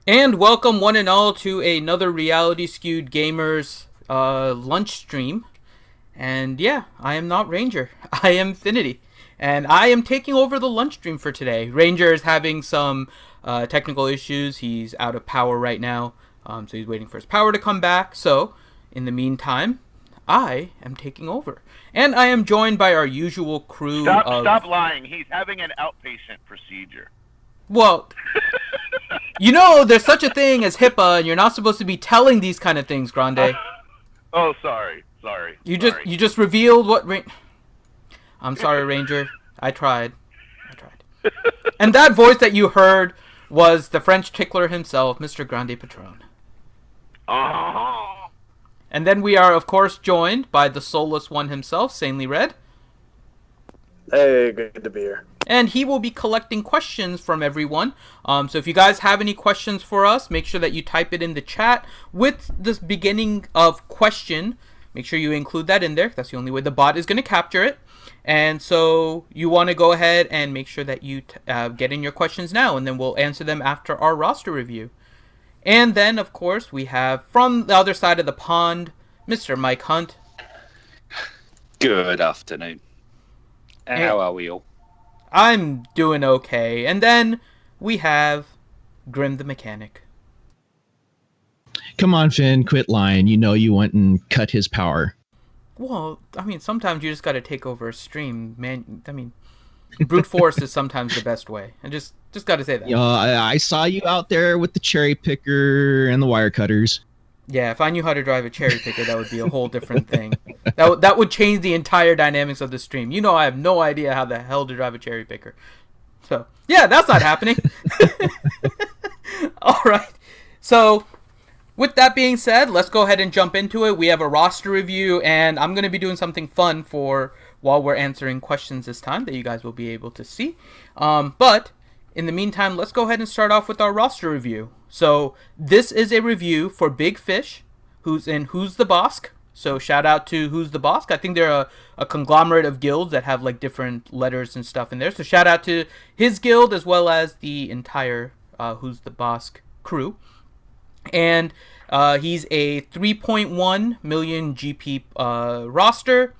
And welcome one and all to another Reality Skewed Gamers lunch stream. And yeah, I am not Ranger. I am Finity. And I am taking over the lunch stream for today. Ranger is having some technical issues. He's out of power right now. So he's waiting for his power to come back. So, in the meantime, I am taking over. And I am joined by our usual crew Stop of... lying. He's having an outpatient procedure. Well, there's such a thing as HIPAA, and you're not supposed to be telling these kind of things, Grande. Oh, sorry. You just revealed what. I'm sorry, Ranger. I tried. And that voice that you heard was the French tickler himself, Mr. Grande Patron. Uh-huh. And then we are, of course, joined by the soulless one himself, Sanely Red. Hey, good to be here. And he will be collecting questions from everyone. So if you guys have any questions for us, make sure that you type it in the chat with the beginning of question. Make sure you include that in there. That's the only way the bot is going to capture it. And so you want to go ahead and make sure that you get in your questions now, and then we'll answer them after our roster review. And then, of course, we have from the other side of the pond, Mr. Mike Hunt. Good afternoon. And how are we all? I'm doing okay. And then we have Grim the Mechanic. Come on, Finn, quit lying. You know you went and cut his power. Well, I mean, sometimes you just got to take over a stream, man. I mean, brute force is sometimes the best way. I just got to say that. I saw you out there with the cherry picker and the wire cutters. Yeah, if I knew how to drive a cherry picker, that would be a whole different thing. That would change the entire dynamics of the stream. I have no idea how the hell to drive a cherry picker. So, yeah, that's not happening. All right. So, with that being said, let's go ahead and jump into it. We have a roster review, and I'm going to be doing something fun for while we're answering questions this time that you guys will be able to see. But in the meantime, let's go ahead and start off with our roster review. So this is a review for Big Fish, who's in Who's the Bosk. So shout out to Who's the Bosk. I think they're a conglomerate of guilds that have like different letters and stuff in there. So shout out to his guild as well as the entire Who's the Bosk crew. And he's a 3.1 million GP roster.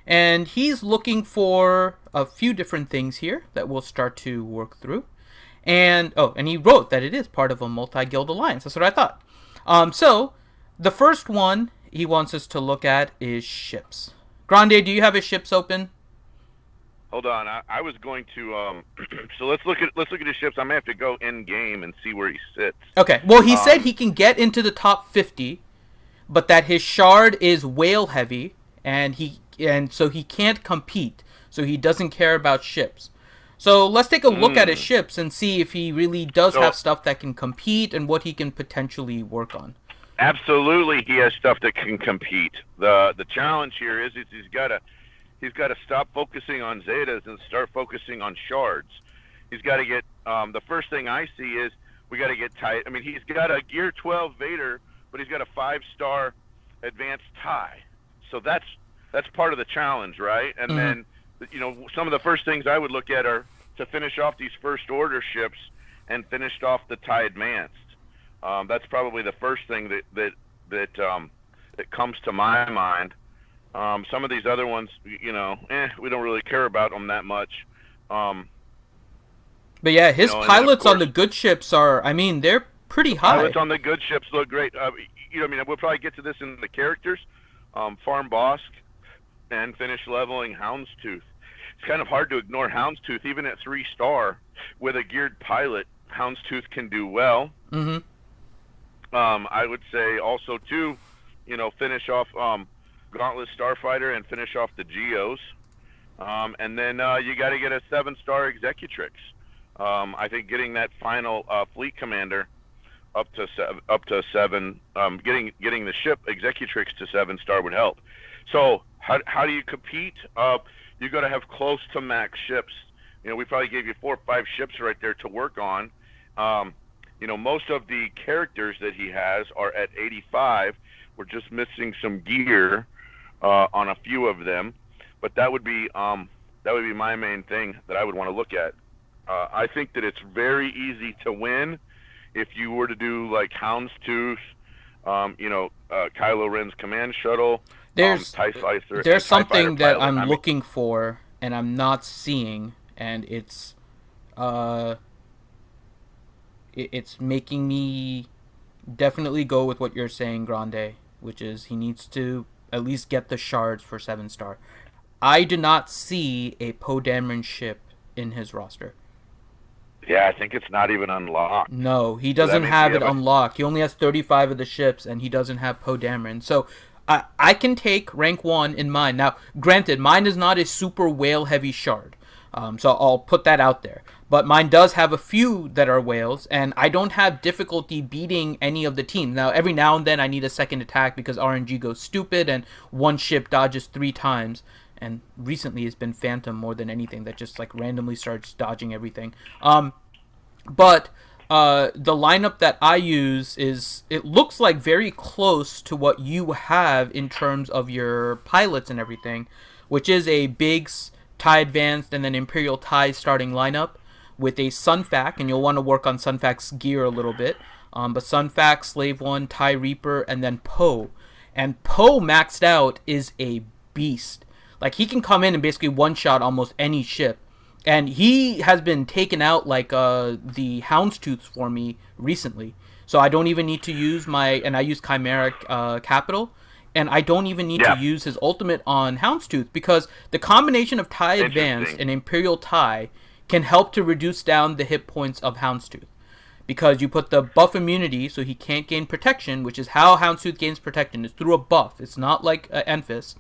And he's looking for a few different things here that we'll start to work through. And he wrote that it is part of a multi-guild alliance. That's what I thought. So the first one he wants us to look at is ships. Grande, do you have his ships open? Hold on. I was going to so let's look at his ships. I may have to go in game and see where he sits. Okay. Well, he said he can get into the top 50, but that his shard is whale heavy and so he can't compete. So he doesn't care about ships. So let's take a look at his ships and see if he really does have stuff that can compete and what he can potentially work on. Absolutely, he has stuff that can compete. The challenge here is he's got to stop focusing on Zetas and start focusing on shards. He's got to get the first thing I see is we got to get tight. I mean, he's got a Gear 12 Vader, but he's got a 5-star advanced tie. So that's part of the challenge, right? And then some of the first things I would look at are to finish off these first order ships and finish off the tie advanced. That's probably the first thing that comes to my mind. Some of these other ones, we don't really care about them that much. But yeah, his pilots on the good ships they're pretty high. Pilots on the good ships look great. We'll probably get to this in the characters. Farm Bosk and finish leveling Houndstooth. It's kind of hard to ignore Houndstooth, even at 3-star. With a geared pilot, Houndstooth can do well. Mm-hmm. I would say also, too, finish off Gauntlet Starfighter and finish off the Geos. And then you got to get a 7-star Executrix. I think getting that final fleet commander up to 7, getting the ship Executrix to 7-star would help. So how do you compete? You got to have close to max ships. We probably gave you 4 or 5 ships right there to work on. Most of the characters that he has are at 85. We're just missing some gear on a few of them, but that would be my main thing that I would want to look at. I think that it's very easy to win if you were to do like Houndstooth, Kylo Ren's command shuttle, TIE Fighter, there's and TIE Fighter something that pilot. I'm looking for and I'm not seeing, and it's it's making me definitely go with what you're saying, Grande, which is he needs to at least get the shards for 7-star. I do not see a Poe Dameron ship in his roster. Yeah, I think it's not even unlocked. No, he doesn't have it unlocked. He only has 35 of the ships, and he doesn't have Poe Dameron. So I can take rank 1 in mine. Now, granted, mine is not a super whale-heavy shard. So I'll put that out there. But mine does have a few that are whales, and I don't have difficulty beating any of the teams. Now, every now and then I need a second attack because RNG goes stupid and one ship dodges 3 times. And recently it's been Phantom more than anything that just like randomly starts dodging everything. But the lineup that I use it looks like very close to what you have in terms of your pilots and everything, which is a Biggs, TIE Advanced, and then Imperial TIE starting lineup with a Sunfac, and you'll want to work on Sunfac's gear a little bit. But Sunfac, Slave One, TIE Reaper, and then Poe. And Poe maxed out is a beast. Like, he can come in and basically one-shot almost any ship. And he has been taken out like the Houndstooths for me recently. So I don't even need to use and I use Chimera Capital. And I don't even need to use his ultimate on Houndstooth because the combination of TIE Advanced and Imperial TIE can help to reduce down the hit points of Houndstooth. Because you put the buff immunity so he can't gain protection, which is how Houndstooth gains protection. It's through a buff. It's not like Enfys.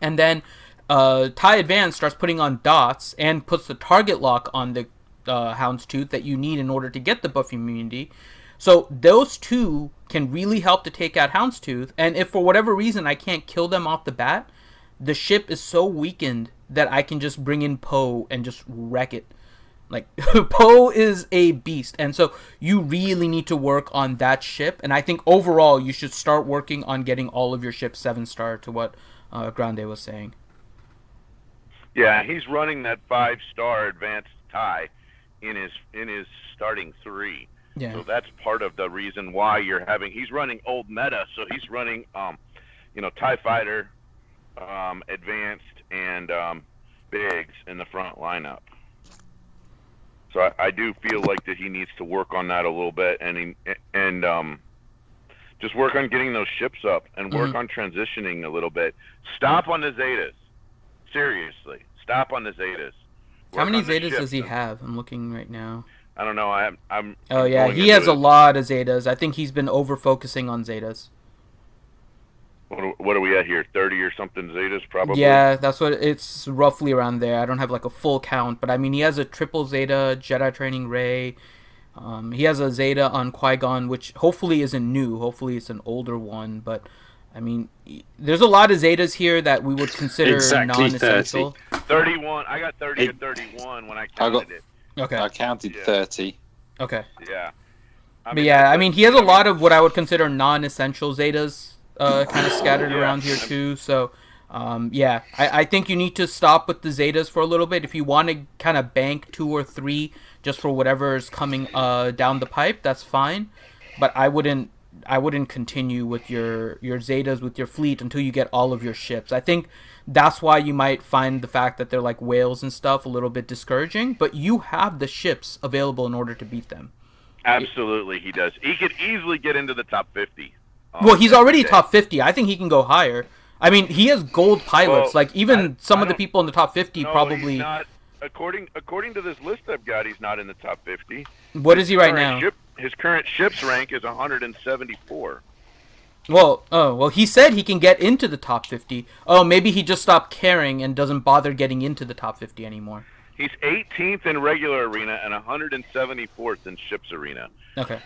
And then TIE Advanced starts putting on dots and puts the target lock on the Houndstooth that you need in order to get the buff immunity. So those two can really help to take out Houndstooth. And if for whatever reason I can't kill them off the bat, the ship is so weakened that I can just bring in Poe and just wreck it. Like, Poe is a beast. And so you really need to work on that ship. And I think overall you should start working on getting all of your ships 7-star to what Grande was saying. Yeah, he's running that 5-star advanced TIE in his starting 3. Yeah. So that's part of the reason why he's running old meta. So he's running TIE Fighter, advanced, and Biggs in the front lineup. So I do feel like that he needs to work on that a little bit and just work on getting those ships up and work on transitioning a little bit. Stop on the Zetas. Seriously, stop on the Zetas. How many Zetas does he have? I'm looking right now. I don't know. I'm. Oh yeah, he has a lot of Zetas. I think he's been over focusing on Zetas. What are we at here? 30 or something Zetas, probably. Yeah, that's what it's roughly around there. I don't have like a full count, but I mean he has a triple Zeta, Jedi Training Ray. He has a Zeta on Qui-Gon, which hopefully isn't new. Hopefully it's an older one, but I mean, there's a lot of Zetas here that we would consider non-essential. 31. I got 30 to 31 when I counted it. Okay. I counted 30. Okay. Yeah. I mean, he has a lot of what I would consider non-essential Zetas kind of scattered around here too. So, I think you need to stop with the Zetas for a little bit. If you want to kind of bank 2 or 3 just for whatever is coming down the pipe, that's fine. But I wouldn't continue with your Zetas with your fleet until you get all of your ships. I think that's why you might find the fact that they're like whales and stuff a little bit discouraging, but you have the ships available in order to beat them. Absolutely, he does. He could easily get into the top 50. Well, he's already top 50. I think he can go higher. I mean, he has gold pilots. Like, even some of the people in the top 50 probably... He's not. According to this list I've got, he's not in the top 50. What is he right now? His current ship's rank is 174. Well, he said he can get into the top 50. Oh, maybe he just stopped caring and doesn't bother getting into the top 50 anymore. He's 18th in regular arena and 174th in ships arena. Okay.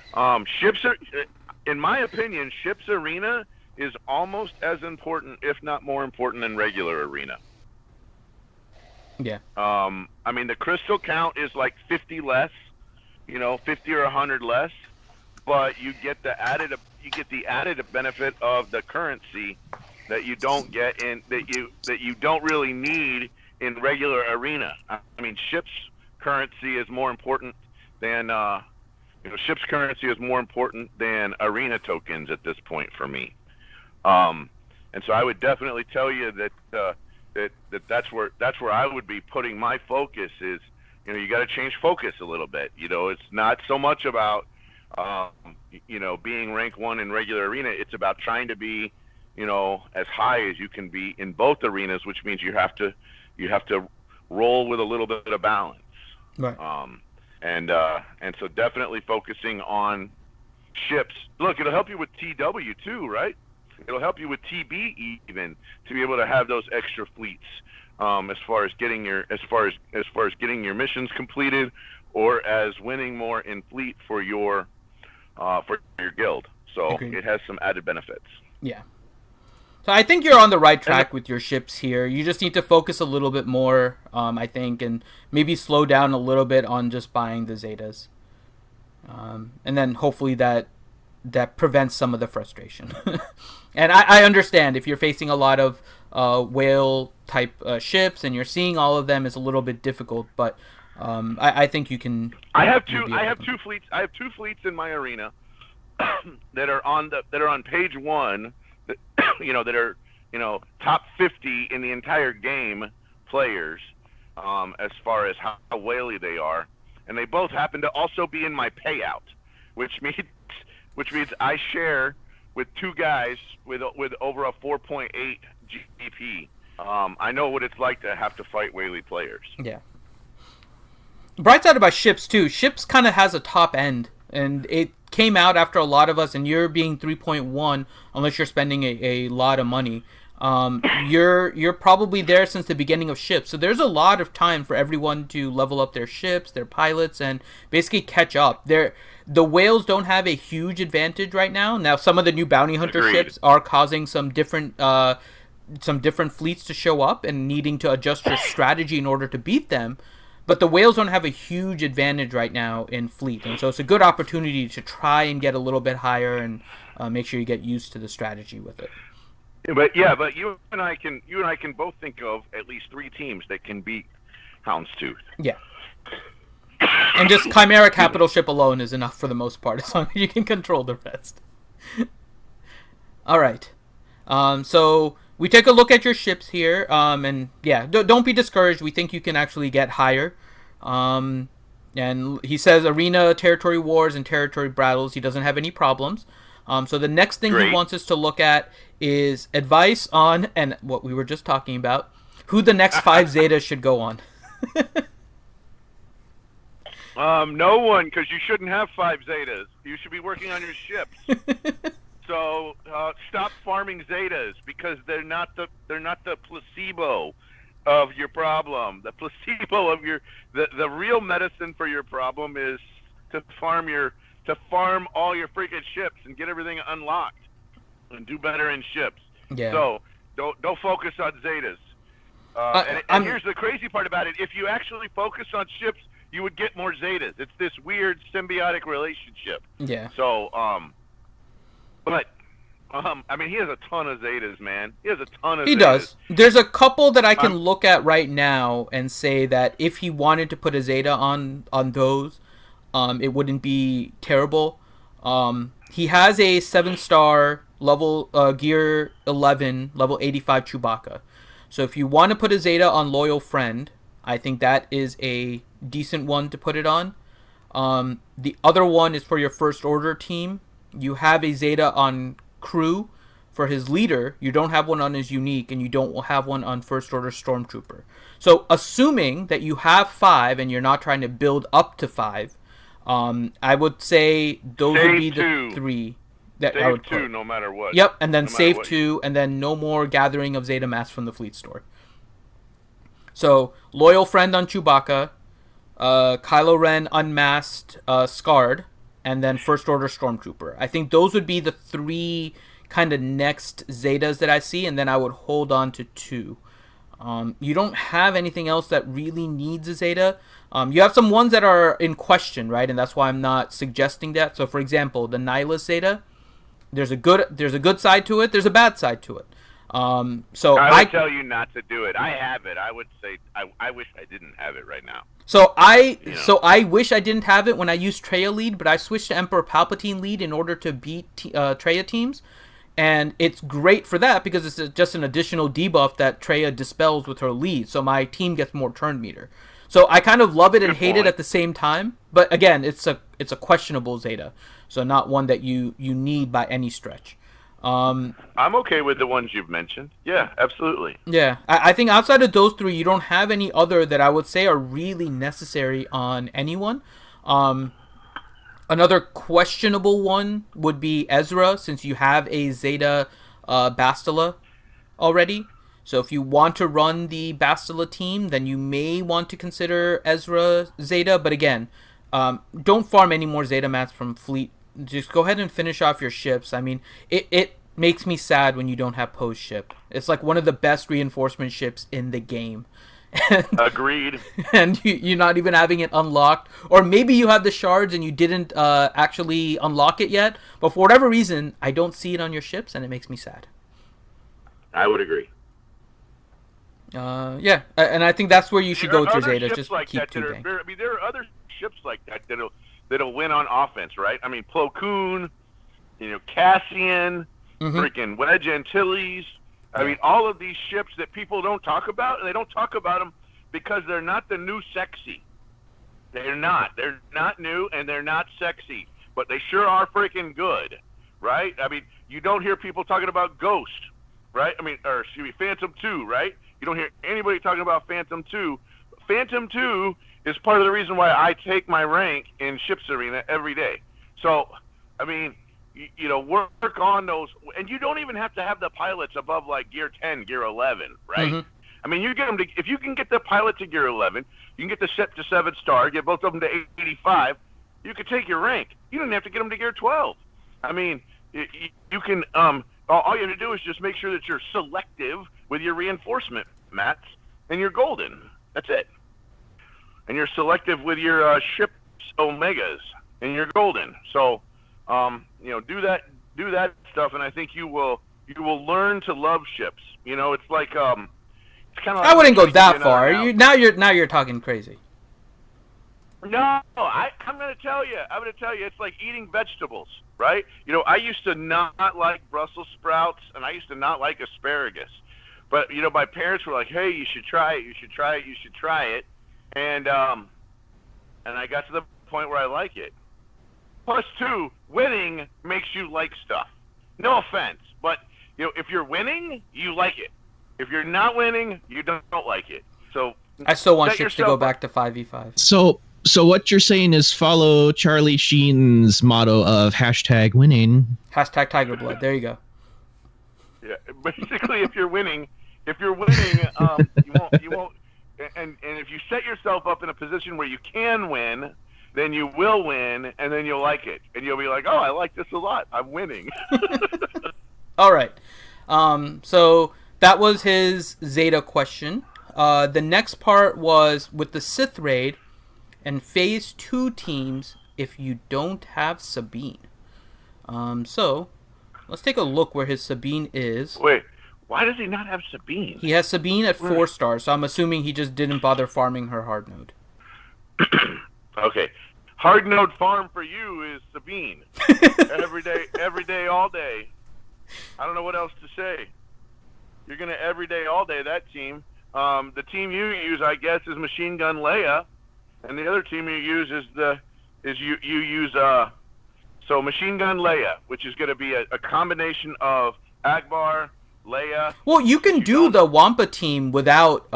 In my opinion, ships arena is almost as important, if not more important, than regular arena. Yeah. I mean, the crystal count is like 50 less, 50 or 100 less, but you get the added benefit of the currency that you don't get that you don't really need in regular arena. I mean, ships currency is more important than ship's currency is more important than arena tokens at this point for me. And so I would definitely tell you that that's where I would be putting my focus is, you got to change focus a little bit. It's not so much about, being rank 1 in regular arena. It's about trying to be, as high as you can be in both arenas, which means you have to roll with a little bit of balance. Right. And so definitely focusing on ships. Look, it'll help you with TW too, right? It'll help you with TB even to be able to have those extra fleets, as far as getting your missions completed, or as winning more in fleet for your guild. So Agreed. it has some added benefits. Yeah. So I think you're on the right track with your ships here. You just need to focus a little bit more, I think, and maybe slow down a little bit on just buying the Zetas. And then hopefully that prevents some of the frustration. And I understand if you're facing a lot of whale type ships and you're seeing all of them, it's a little bit difficult, but I think you can. I have two fleets. I have two fleets in my arena that are on page 1. That are top 50 in the entire game players, as far as how whaley they are, and they both happen to also be in my payout, which means I share with two guys with over a 4.8 GP. I know what it's like to have to fight whaley players. Yeah. Bright side about ships too. Ships kind of has a top end, and it came out after a lot of us, and you're being 3.1 unless you're spending a lot of money. You're probably there since the beginning of ships, so there's a lot of time for everyone to level up their ships, their pilots, and basically catch up. The whales don't have a huge advantage right now. Now some of the new bounty hunter Agreed. ships are causing some different fleets to show up and needing to adjust your strategy in order to beat them. But the whales don't have a huge advantage right now in fleet, and so it's a good opportunity to try and get a little bit higher and make sure you get used to the strategy with it. But you and I can both think of at least 3 teams that can beat Houndstooth. Yeah. And just Chimera capital ship alone is enough for the most part, as long as you can control the rest. All right. So we take a look at your ships here, and yeah, don't be discouraged. We think you can actually get higher. And he says arena, territory wars, and territory battles. He doesn't have any problems. So the next thing Great. he wants us to look at is advice on, and what we were just talking about, who the next 5 Zetas should go on. No one, because you shouldn't have 5 Zetas. You should be working on your ships. So stop farming Zetas, because they're not the placebo of your problem. The placebo of the real medicine for your problem is to farm all your freaking ships and get everything unlocked and do better in ships. Yeah. So don't focus on Zetas. And here's the crazy part about it: if you actually focus on ships, you would get more Zetas. It's this weird symbiotic relationship. Yeah. So, but I mean, he has a ton of Zetas, man. He has a ton of Zetas. He does. There's a couple that I can look at right now and say that if he wanted to put a Zeta on those, it wouldn't be terrible. He has a 7-star level gear 11, level 85 Chewbacca. So if you want to put a Zeta on Loyal Friend, I think that is a decent one to put it on. The other one is for your First Order team. You have a Zeta on Crew for his leader. You don't have one on his unique, and you don't have one on First Order Stormtrooper. So assuming that you have 5 and you're not trying to build up to 5, I would say those would be the 3 that I would put. Save 2 no matter what. Yep, and then No matter save what. 2, and then no more gathering of Zeta Mass from the fleet store. So, Loyal Friend on Chewbacca, Kylo Ren Unmasked, Scarred, and then First Order Stormtrooper. I think those would be the 3 kind of next Zetas that I see, and then I would hold on to 2. You don't have anything else that really needs a Zeta. You have some ones that are in question, right? And that's why I'm not suggesting that. So, for example, the Nihilus Zeta, there's a good side to it. There's a bad side to it. So I would tell you not to do it. I have it. I would say I wish I didn't have it right now. I wish I didn't have it when I used Traya lead, but I switched to Emperor Palpatine lead in order to beat Traya teams, and it's great for that because it's just an additional debuff that Traya dispels with her lead, so my team gets more turn meter. So I kind of love it and hate it at the same time, but again, it's a questionable Zeta, so not one that you need by any stretch. I'm okay with the ones you've mentioned. Yeah, absolutely. Yeah, I think outside of those three, you don't have any other that I would say are really necessary on anyone. Another questionable one would be Ezra, since you have a Zeta Bastila already. So if you want to run the Bastila team, then you may want to consider Ezra Zeta. But again, don't farm any more Zeta mats from Fleet. Just go ahead and finish off your ships. I mean, it makes me sad when you don't have Poe's ship. It's like one of the best reinforcement ships in the game. Agreed. And you're not even having it unlocked. Or maybe you have the shards and you didn't actually unlock it yet. But for whatever reason, I don't see it on your ships, and it makes me sad. I would agree. Yeah, and I think that's where you should go to Zeta. Just like keep that two I mean, there are other ships like that that'll win on offense, right? I mean, Plo Koon, Cassian, freaking Wedge Antilles. I mean, all of these ships that people don't talk about, and they don't talk about them because they're not the new sexy. They're not. They're not new, and they're not sexy, but they sure are freaking good, right? I mean, you don't hear people talking about Ghost, right? I mean, or excuse me, Phantom 2, right? You don't hear anybody talking about Phantom 2. Phantom 2 is part of the reason why I take my rank in Ships Arena every day. So, I mean, work on those, and you don't even have to have the pilots above like gear 10, gear 11, right? I mean, you get them to, if you can get the pilot to gear 11, you can get the ship to 7-star, get both of them to 85, you can take your rank. You don't have to get them to gear 12. I mean, you can, all you have to do is just make sure that you're selective with your reinforcement mats, and you're golden. That's it. And you're selective with your ship's omegas, and you're golden. So, do that stuff, and I think you will learn to love ships. It's like it's kind of. I wouldn't go that far. Now you're talking crazy. No, I'm going to tell you. It's like eating vegetables, right? I used to not like Brussels sprouts, and I used to not like asparagus. But my parents were like, "Hey, you should try it. You should try it. You should try it." And I got to the point where I like it. Plus, two, winning makes you like stuff. No offense, but if you're winning, you like it. If you're not winning, you don't like it. So I still want ships to go back to 5v5. So what you're saying is follow Charlie Sheen's motto of #winning. #Tiger Blood. There you go. Yeah, basically, if you're winning, you won't. And if you set yourself up in a position where you can win, then you will win, and then you'll like it. And you'll be like, oh, I like this a lot. I'm winning. All right. So that was his Zeta question. The next part was with the Sith Raid and Phase 2 teams if you don't have Sabine. So let's take a look where his Sabine is. Wait, why does he not have Sabine? He has Sabine at 4 stars, so I'm assuming he just didn't bother farming her hard node. Okay. Hard node farm for you is Sabine. every day, all day. I don't know what else to say. You're going to every day, all day, that team. The team you use, I guess, is Machine Gun Leia. And the other team you use you use Machine Gun Leia, which is going to be a combination of Akbar, Leia. Well, you can do the Wampa team without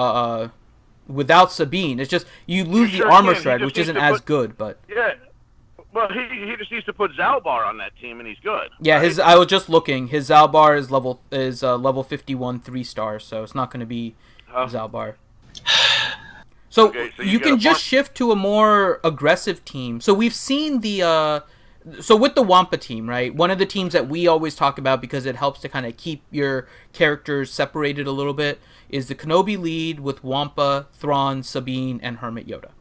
Sabine. It's just you lose the armor shred, which isn't as good. But yeah, well, he just needs to put Zalbar on that team, and he's good. Yeah, right? I was just looking. His Zalbar is level 51, 3 stars, so it's not going to be Zalbar. So you can just shift to a more aggressive team. So we've seen so with the Wampa team, right? One of the teams that we always talk about because it helps to kind of keep your characters separated a little bit is the Kenobi lead with Wampa, Thrawn, Sabine, and Hermit Yoda.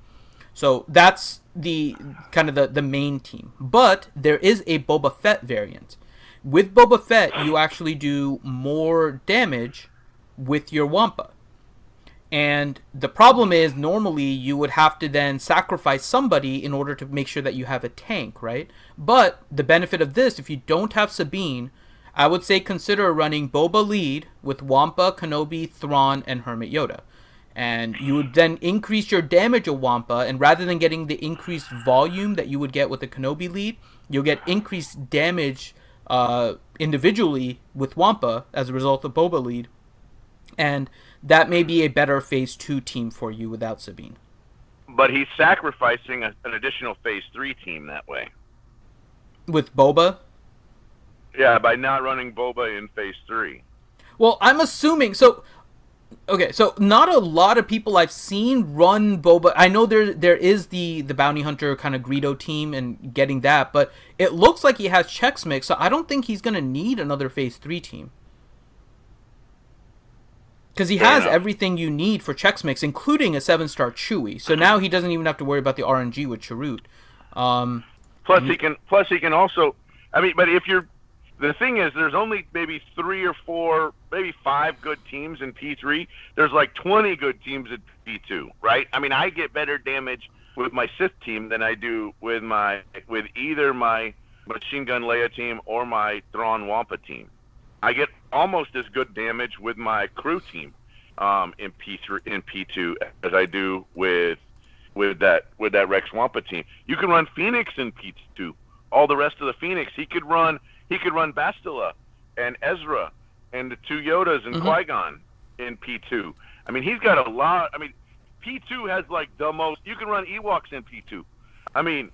So that's the kind of the main team. But there is a Boba Fett variant. With Boba Fett, you actually do more damage with your Wampa. And the problem is, normally you would have to then sacrifice somebody in order to make sure that you have a tank, right? But the benefit of this, if you don't have Sabine, I would say consider running Boba lead with Wampa, Kenobi, Thrawn, and Hermit Yoda. And you would then increase your damage of Wampa, and rather than getting the increased volume that you would get with the Kenobi lead, you'll get increased damage individually with Wampa as a result of Boba lead. And that may be a better Phase 2 team for you without Sabine. But he's sacrificing an additional Phase 3 team that way. With Boba? Yeah, by not running Boba in Phase 3. Well, I'm assuming... So not a lot of people I've seen run Boba. I know there is the Bounty Hunter kind of Greedo team and getting that, but it looks like he has Chex Mix, so I don't think he's going to need another Phase 3 team. Because he has everything you need for Chex Mix, including a 7-star Chewie. So now he doesn't even have to worry about the RNG with Chirrut. Plus he can also. I mean, but if you're, the thing is, there's only maybe 3 or 4, maybe 5 good teams in P3. There's like 20 good teams in P2, right? I mean, I get better damage with my Sith team than I do with either my Machine Gun Leia team or my Thrawn Wampa team. I get almost as good damage with my crew team in P2 as I do with that Rex Wampa team. You can run Phoenix in P2. All the rest of the Phoenix, he could run Bastila and Ezra and the 2 Yodas and Qui-Gon in P2. I mean, he's got a lot. I mean, P2 has like the most. You can run Ewoks in P2. I mean,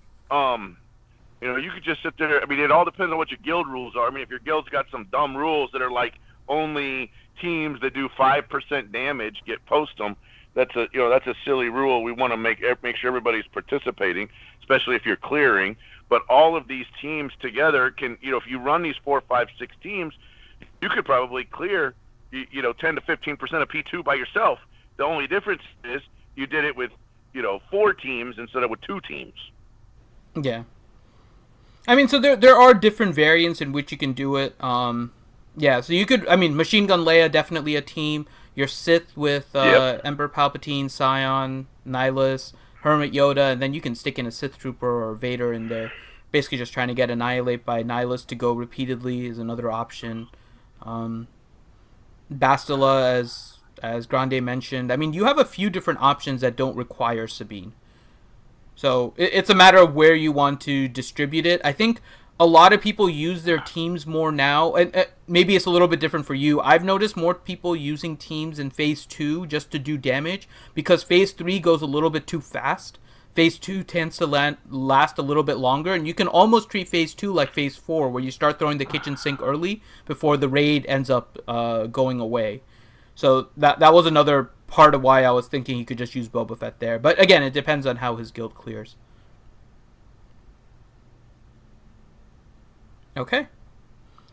you could just sit there. I mean, it all depends on what your guild rules are. I mean, if your guild's got some dumb rules that are like only teams that do 5% damage get post them, that's a silly rule. We want to make sure everybody's participating, especially if you're clearing. But all of these teams together can, if you run these 4, 5, 6 teams, you could probably clear, 10 to 15% of P2 by yourself. The only difference is you did it with, 4 teams instead of with 2 teams. Yeah. I mean, so there are different variants in which you can do it. So you could, Machine Gun Leia, definitely a team. Your Sith with Emperor Palpatine, Scion, Nihilus, Hermit Yoda, and then you can stick in a Sith Trooper or Vader in there. Basically just trying to get Annihilate by Nihilus to go repeatedly is another option. Bastila, as Grande mentioned. I mean, you have a few different options that don't require Sabine. So it's a matter of where you want to distribute it. I think a lot of people use their teams more now, and maybe it's a little bit different for you. I've noticed more people using teams in Phase 2 just to do damage, because Phase 3 goes a little bit too fast. Phase 2 tends to last a little bit longer, and you can almost treat Phase 2 like Phase 4, where you start throwing the kitchen sink early before the raid ends up going away. So that was another part of why I was thinking he could just use Boba Fett there. But again, it depends on how his guild clears. Okay.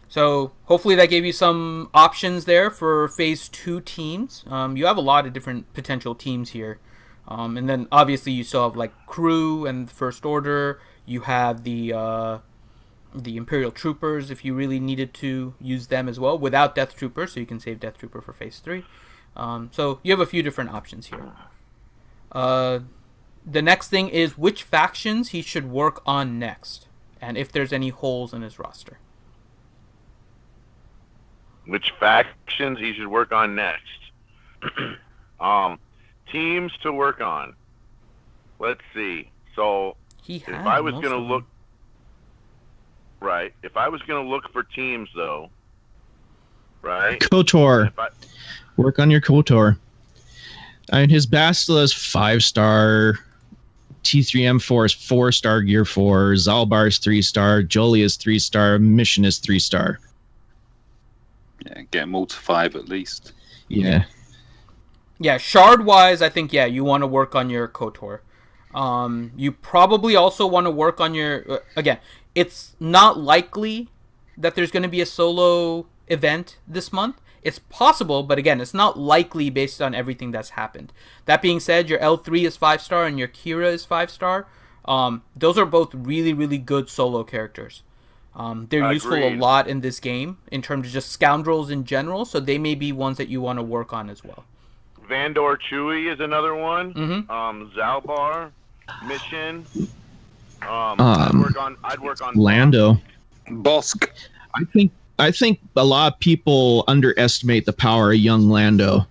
So hopefully that gave you some options there for Phase 2 teams. You have a lot of different potential teams here. And then obviously you still have like crew and the First Order. You have the Imperial Troopers if you really needed to use them as well without Death Trooper, so you can save Death Trooper for Phase 3. So you have a few different options here. The next thing is which factions he should work on next, and if there's any holes in his roster. Which factions he should work on next? Teams to work on. Let's see. So if I was going to look... Right. If I was going to look for teams, though, right? KOTOR. Work on your KOTOR. I mean, his Bastila is 5-star. T3M4 is 4-star Gear 4. Zalbar is 3-star. Jolie is 3-star. Mission is 3-star. Yeah, get them all to 5 at least. Yeah. Yeah, shard-wise, I think, you want to work on your KOTOR. You probably also want to work on your... again, it's not likely that there's going to be a solo event this month. It's possible, but again, it's not likely based on everything that's happened. That being said, your L3 is 5-star and your Kira is 5-star. Those are both really, really good solo characters. They're useful a lot in this game in terms of just scoundrels in general, so they may be ones that you want to work on as well. Vandor Chewy is another one. Mm-hmm. Zalbar, Mission. I'd work on Lando. Bosk. I think a lot of people underestimate the power of young Lando.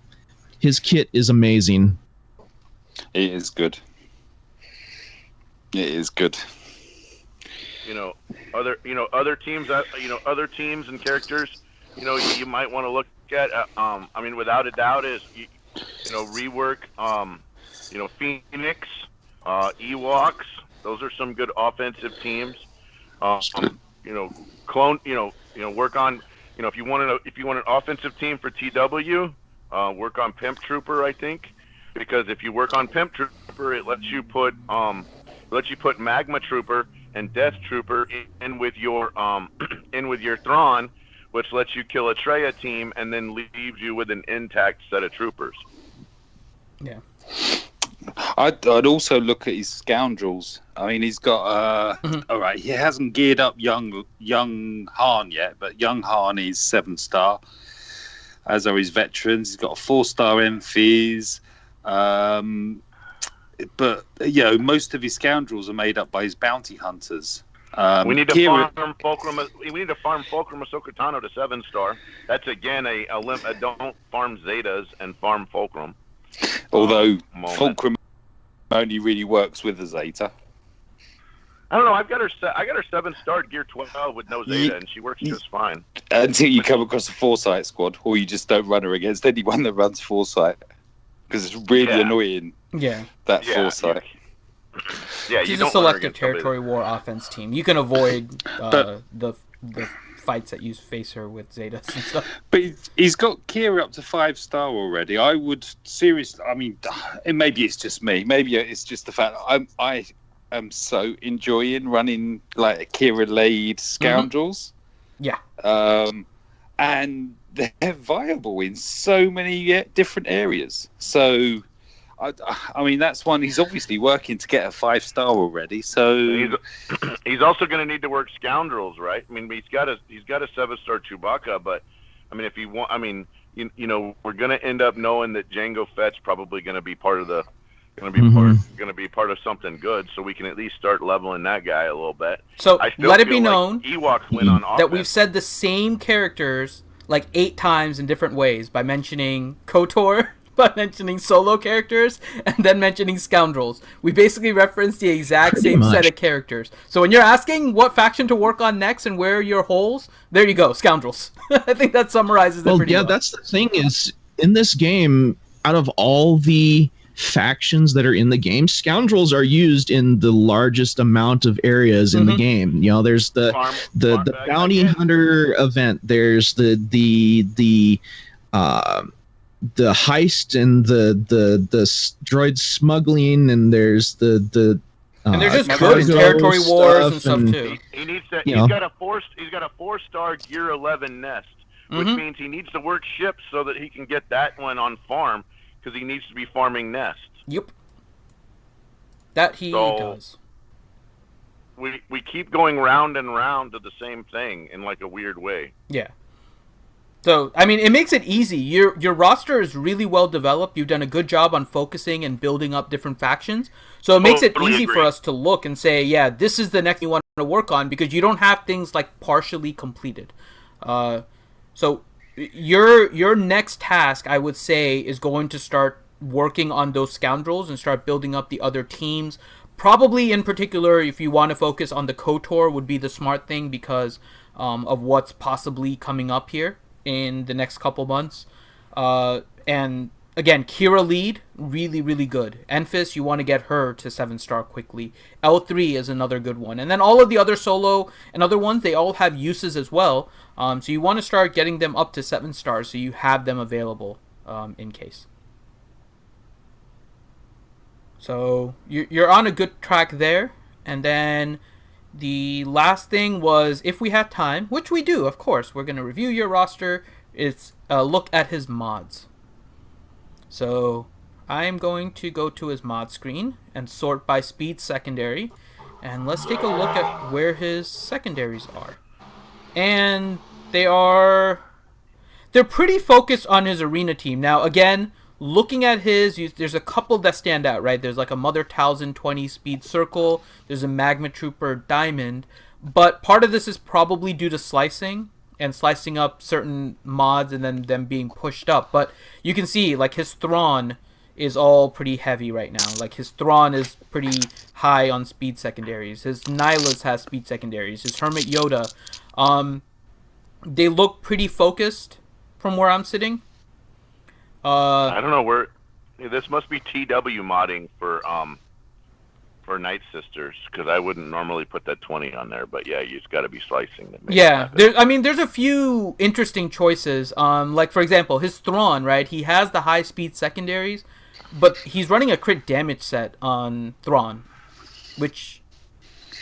His kit is amazing. It is good. It is good. Other teams and characters, you might want to look at. Without a doubt, is rework. Phoenix, Ewoks. Those are some good offensive teams. Clone. Work on. If you want an offensive team for TW, work on Pimp Trooper. I think, because if you work on Pimp Trooper, it lets you put Magma Trooper and Death Trooper in with your Thrawn, which lets you kill a Traya team and then leaves you with an intact set of troopers. Yeah. I'd also look at his scoundrels. I mean, he's got all right. He hasn't geared up young Han yet, but young Han is 7-star. As are his veterans. He's got a 4-star Emphies. But most of his scoundrels are made up by his bounty hunters. We need to farm Fulcrum. We need to farm Fulcrum Ahsoka Tano to 7-star. That's again a don't farm Zetas and farm Fulcrum. Although Fulcrum only really works with a Zeta. I don't know. I got her 7-star Gear 12 with no Zeta, and she works just fine. Until you come across a Foresight squad, or you just don't run her against anyone that runs Foresight, because it's really annoying. Yeah. That Foresight. Yeah, She's a selective territory war offense team. You can avoid the fights that you face her with Zetas and stuff. But he's got Kira up to 5-star already. I would seriously. I mean, and maybe it's just me. Maybe it's just the fact that I am so enjoying running like Kira laid scoundrels. Yeah. And they're viable in so many different areas. So. I mean, that's one. He's obviously working to get a 5-star already. So he's also going to need to work scoundrels, right? I mean, he's got a 7-star Chewbacca, but I mean, if he want, I mean, we're going to end up knowing that Jango Fett's probably going to be part of part of something good. So we can at least start leveling that guy a little bit. So let it be known Ewoks win on offense. That we've said the same characters like 8 times in different ways by mentioning KOTOR, by mentioning solo characters, and then mentioning scoundrels. We basically referenced the exact same set of characters. So when you're asking what faction to work on next and where are your holes, there you go, scoundrels. I think that summarizes it pretty well. That's the thing is, in this game, out of all the factions that are in the game, scoundrels are used in the largest amount of areas in the game. There's the bounty hunter event. There's the heist and the droid smuggling, and there's the and they're just good in territory wars and stuff too. He needs to. He's got a 4-star Gear 11 nest, which means he needs to work ships so that he can get that one on farm, because he needs to be farming nests. Yep. That he does. We keep going round and round to the same thing in like a weird way. Yeah. So, I mean, it makes it easy. Your roster is really well developed. You've done a good job on focusing and building up different factions. So it makes it easy for us to look and say, yeah, this is the next thing you want to work on, because you don't have things like partially completed. So your next task, I would say, is going to start working on those scoundrels and start building up the other teams. Probably in particular, if you want to focus on the KOTOR, would be the smart thing because of what's possibly coming up here in the next couple months. And again, Kira lead, really, really good. Enfys, you want to get her to 7-star quickly. L3 is another good one. And then all of the other solo and other ones, they all have uses as well. So you want to start getting them up to 7 stars so you have them available in case. So you're on a good track there. And then the last thing was, if we have time, which we do, of course, we're going to review your roster. It's a look at his mods. So I'm going to go to his mod screen and sort by speed secondary. And let's take a look at where his secondaries are. And they're pretty focused on his arena team. Now, again, looking at his, there's a couple that stand out, right? There's like a Mother Talzin 20 speed circle. There's a Magma Trooper diamond. But part of this is probably due to slicing and slicing up certain mods and then them being pushed up. But you can see, like, his Thrawn is all pretty heavy right now. Like, his Thrawn is pretty high on speed secondaries. His Nihilus has speed secondaries. His Hermit Yoda. They look pretty focused from where I'm sitting. I don't know where. This must be TW modding for Night Sisters, because I wouldn't normally put that 20 on there, but yeah, it's got to be slicing. Yeah, there's a few interesting choices. Like, for example, his Thrawn, right? He has the high speed secondaries, but he's running a crit damage set on Thrawn, which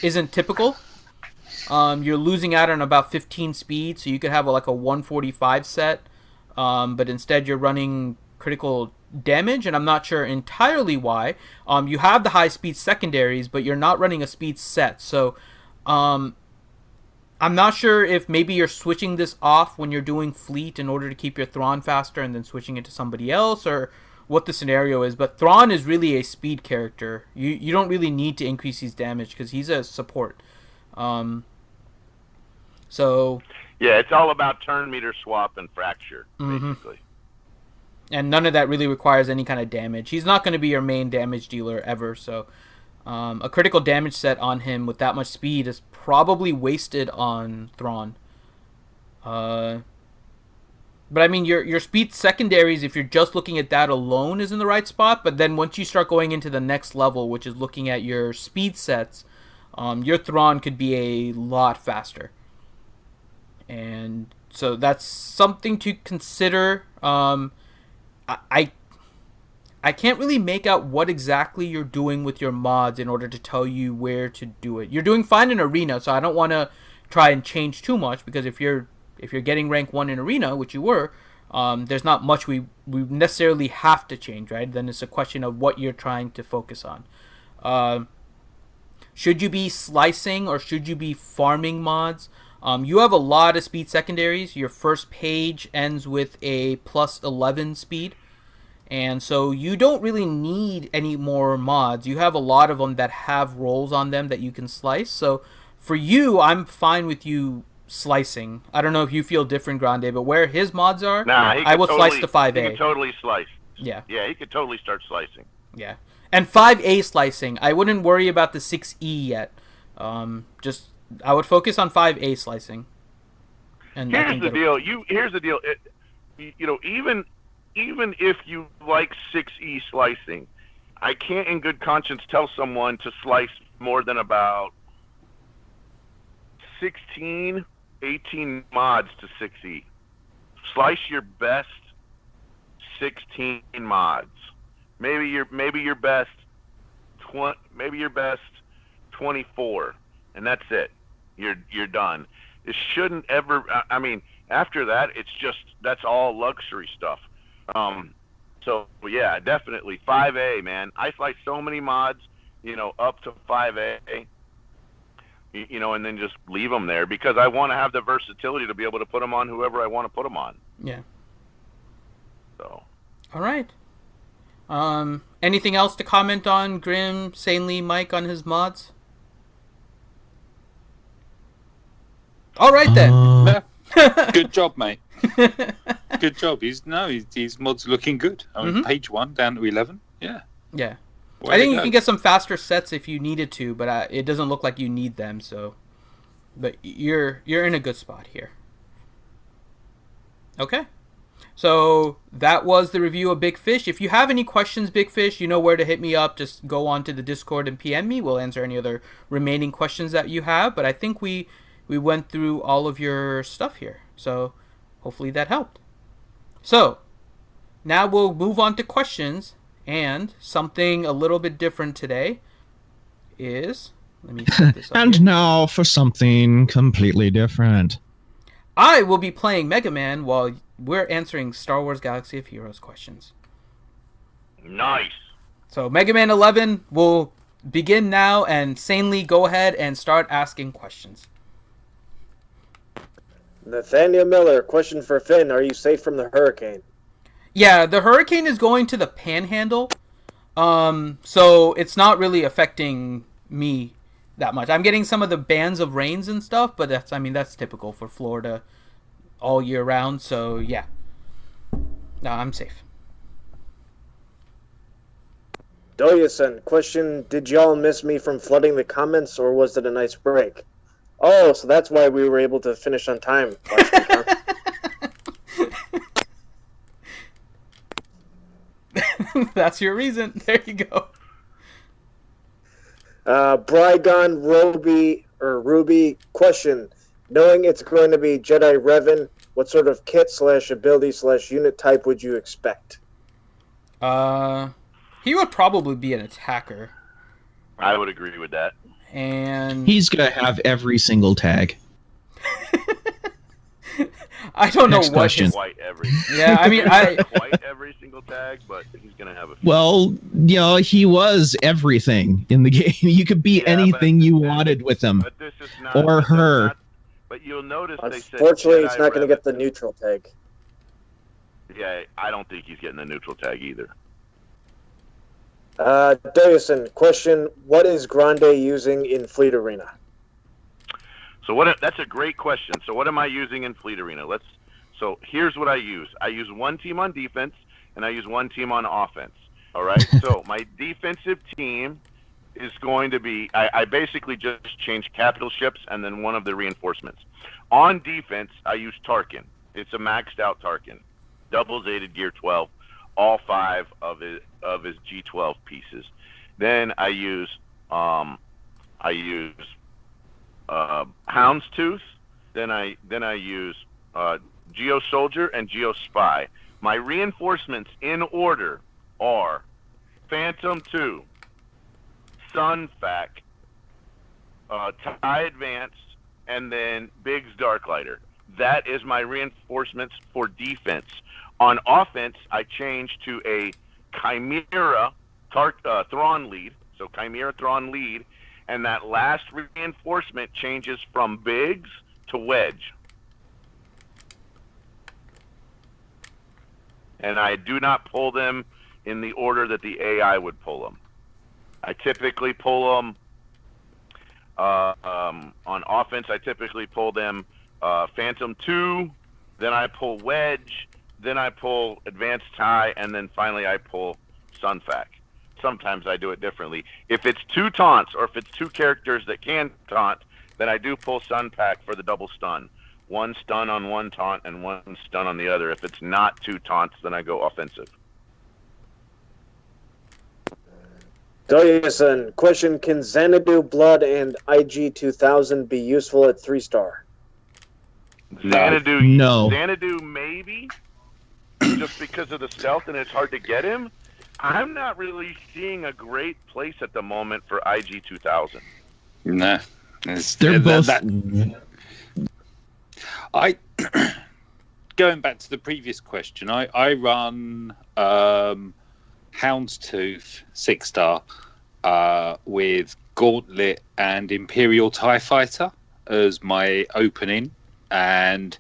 isn't typical. You're losing out on about 15 speed, so you could have like a 145 set, but instead you're running critical damage, and I'm not sure entirely why. You have the high speed secondaries, but you're not running a speed set, so I'm not sure if maybe you're switching this off when you're doing fleet in order to keep your Thrawn faster and then switching it to somebody else, or what the scenario is. But Thrawn is really a speed character. You don't really need to increase his damage because he's a support. So yeah, it's all about turn meter swap and fracture, basically. And none of that really requires any kind of damage. He's not going to be your main damage dealer ever, so a critical damage set on him with that much speed is probably wasted on Thrawn. But I mean, your speed secondaries, if you're just looking at that alone, is in the right spot. But then once you start going into the next level, which is looking at your speed sets, your Thrawn could be a lot faster. And so that's something to consider. I can't really make out what exactly you're doing with your mods in order to tell you where to do it. You're doing fine in Arena, so I don't want to try and change too much, because if you're getting rank 1 in Arena, which you were, there's not much we necessarily have to change, right? Then it's a question of what you're trying to focus on. Should you be slicing or should you be farming mods? You have a lot of speed secondaries. Your first page ends with a plus 11 speed. And so you don't really need any more mods. You have a lot of them that have rolls on them that you can slice. So for you, I'm fine with you slicing. I don't know if you feel different, Grande, but where his mods are, I will slice to 5A. He could totally slice. Yeah. Yeah, he could totally start slicing. Yeah. And 5A slicing. I wouldn't worry about the 6E yet. I would focus on 5A slicing. And here's the deal. Here's the deal. Even if you like 6E slicing, I can't in good conscience tell someone to slice more than about 16, 18 mods to 6E. Slice your best 16 mods. Maybe your best 24, and that's it. You're done. It shouldn't ever. I mean, after that, that's all luxury stuff. So yeah, definitely 5A, man. I slice so many mods, up to 5A, and then just leave them there because I want to have the versatility to be able to put them on whoever I want to put them on. Yeah. So. All right. Anything else to comment on, Grim, Sanely, Mike, on his mods? All right then. Good job, mate. Good job. His mod's looking good. I mean, page 1 down to 11. Yeah. Yeah. I think you can get some faster sets if you needed to, but it doesn't look like you need them. So, but you're in a good spot here. Okay. So that was the review of Big Fish. If you have any questions, Big Fish, you know where to hit me up. Just go on to the Discord and PM me. We'll answer any other remaining questions that you have. But I think we went through all of your stuff here. So hopefully that helped. So now we'll move on to questions. And something a little bit different today is... Let me set this up And here. now for something completely different. I will be playing Mega Man while we're answering Star Wars Galaxy of Heroes questions. Nice. So Mega Man 11 will begin now, and Sanely, go ahead and start asking questions. Nathaniel Miller, question for Finn. Are you safe from the hurricane? Yeah, the hurricane is going to the Panhandle, so it's not really affecting me that much. I'm getting some of the bands of rains and stuff, but that's typical for Florida all year round. So yeah, no, I'm safe. Doyason, question, did y'all miss me from flooding the comments, or was it a nice break? Oh, so that's why we were able to finish on time last week, huh? That's your reason. There you go. Brygon Ruby, question, knowing it's going to be Jedi Revan, what sort of kit / ability / unit type would you expect? He would probably be an attacker. I would agree with that. And He's gonna have every single tag. I don't Next know what question. his... Quite every. Yeah, I mean, quite every single tag, but he's gonna have a few. Well, he was everything in the game. You could be anything you wanted with him. But this is not. Or her. But you'll notice they said. Unfortunately, it's Jedi not going to Revan. get the neutral tag. Yeah, I don't think he's getting the neutral tag either. Doyason, question, what is Grande using in Fleet Arena? So that's a great question. So what am I using in Fleet Arena? So here's what I use. I use one team on defense, and I use one team on offense. All right? So my defensive team is going to be, I basically just change capital ships and then one of the reinforcements. On defense, I use Tarkin. It's a maxed out Tarkin. Double Zated Gear 12, all 5 of his G12 pieces. Then I use Houndstooth. Then I use Geo Soldier and Geo Spy. My reinforcements in order are Phantom 2, Sunfac, TIE Advance, and then Biggs Darklighter. That is my reinforcements for defense. On offense, I changed to a Chimera Thrawn lead. So Chimera Thrawn lead. And that last reinforcement changes from Biggs to Wedge. And I do not pull them in the order that the AI would pull them. I typically pull them on offense. I typically pull them Phantom 2, then I pull Wedge, then I pull Advanced Tie, and then finally I pull Sunfac. Sometimes I do it differently. If it's 2 taunts or if it's 2 characters that can taunt, then I do pull Sunpack for the double stun. 1 stun on 1 taunt and 1 stun on the other. If it's not 2 taunts, then I go offensive. Doyason, question, can Xanadu Blood and IG-2000 be useful at 3-star? Xanadu, No. Xanadu maybe, just because of the stealth and it's hard to get him. I'm not really seeing a great place at the moment for IG-2000. Nah. They're both. Going back to the previous question, I run Houndstooth 6-star with Gauntlet and Imperial TIE Fighter as my opening, and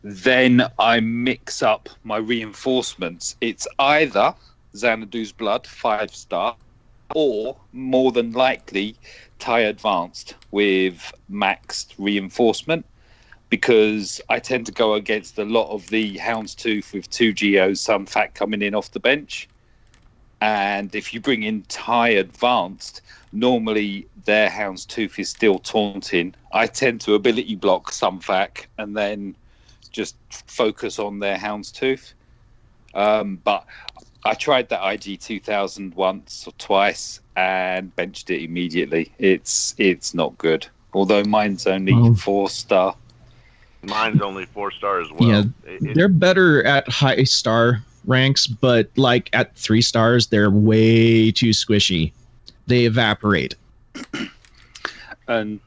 then I mix up my reinforcements. It's either Xanadu's Blood 5-star or more than likely TIE Advanced with maxed reinforcement, because I tend to go against a lot of the Houndstooth with 2 Geos, some fat coming in off the bench. And if you bring in TIE Advanced, normally their Houndstooth is still taunting. I tend to ability block some fac and then just focus on their Houndstooth. But I tried that IG-2000 once or twice and benched it immediately. It's not good. Although mine's only 4-star. Mine's only 4-star as well. Yeah, they're better at high star ranks, but like at 3 stars, they're way too squishy. They evaporate. And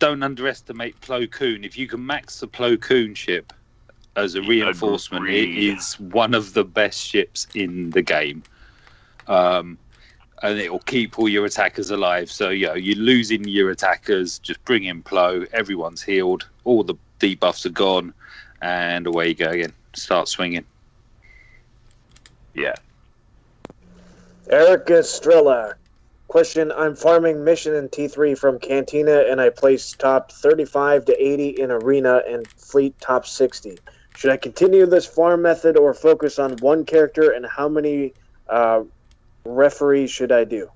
don't underestimate Plo Koon. If you can max the Plo Koon ship as a reinforcement, Agreed. it is one of the best ships in the game. And it will keep all your attackers alive. So, you're losing your attackers, just bring in Plo, everyone's healed, all the debuffs are gone, and away you go again. Start swinging. Yeah. Eric Estrella. Question, I'm farming mission in T3 from Cantina and I placed top 35 to 80 in Arena and Fleet top 60. Should I continue this farm method or focus on one character, and how many referees should I do?